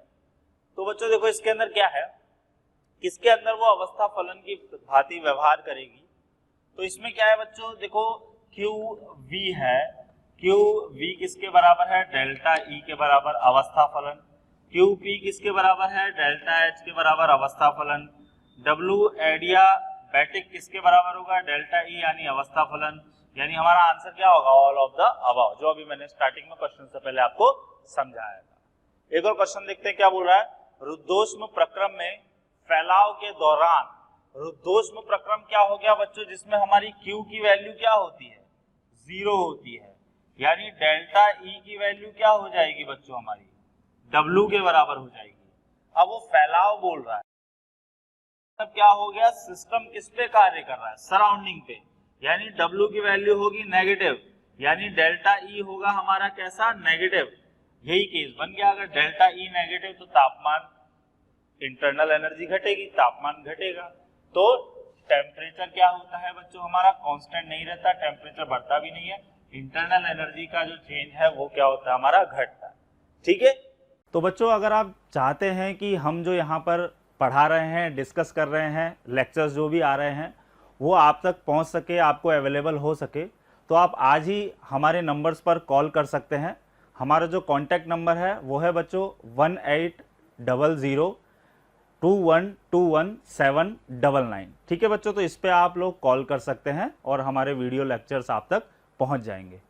तो बच्चों देखो इसके अंदर क्या है, किसके अंदर वो अवस्था फलन की भांति व्यवहार करेगी। तो इसमें क्या है बच्चों, देखो QV है, QV किसके बराबर है, डेल्टा E के बराबर अवस्था फलन। QP किसके बराबर है, डेल्टा H के बराबर अवस्था फलन। W एडियाबैटिक किसके बराबर होगा, डेल्टा E यानी अवस्था फलन। यानी हमारा आंसर क्या होगा, ऑल ऑफ द अबव, जो अभी मैंने स्टार्टिंग में क्वेश्चन से पहले आपको समझाया था। एक और क्वेश्चन देखते हैं क्या बोल रहा है। रुद्धोष्म प्रक्रम में फैलाव के दौरान, रुद्धोष्म प्रक्रम क्या हो गया बच्चों, जिसमें हमारी Q की वैल्यू क्या होती है, 0 होती है, यानी डेल्टा E की वैल्यू क्या हो जाएगी बच्चों, हमारी W के बराबर हो जाएगी। अब वो फैलाव बोल रहा है, तब क्या हो गया, सिस्टम किस पे कार्य कर रहा है, सराउंडिंग पे, यानी W की वैल्यू होगी नेगेटिव, यानी डेल्टा E होगा हमारा कैसा, नेगेटिव। यही केस बन गया, अगर डेल्टा E नेगेटिव तो तापमान, इंटरनल एनर्जी घटेगी, तापमान घटेगा। तो टेम्परेचर क्या होता है बच्चों, हमारा कांस्टेंट नहीं रहता, टेम्परेचर बढ़ता भी नहीं है, इंटरनल एनर्जी का जो चेंज है वो क्या होता है, हमारा घटता है। ठीक है, तो बच्चों अगर आप चाहते हैं कि हम जो यहाँ पर पढ़ा रहे हैं, डिस्कस कर रहे हैं, लेक्चर्स जो भी आ रहे हैं वो आप तक पहुँच सके, आपको अवेलेबल हो सके, तो आप आज ही हमारे नंबर्स पर कॉल कर सकते हैं। हमारा जो कॉन्टैक्ट नंबर है वो है बच्चों 180021217999। ठीक है बच्चों, तो इस पे आप लोग कॉल कर सकते हैं और हमारे वीडियो लेक्चर्स आप तक पहुंच जाएंगे।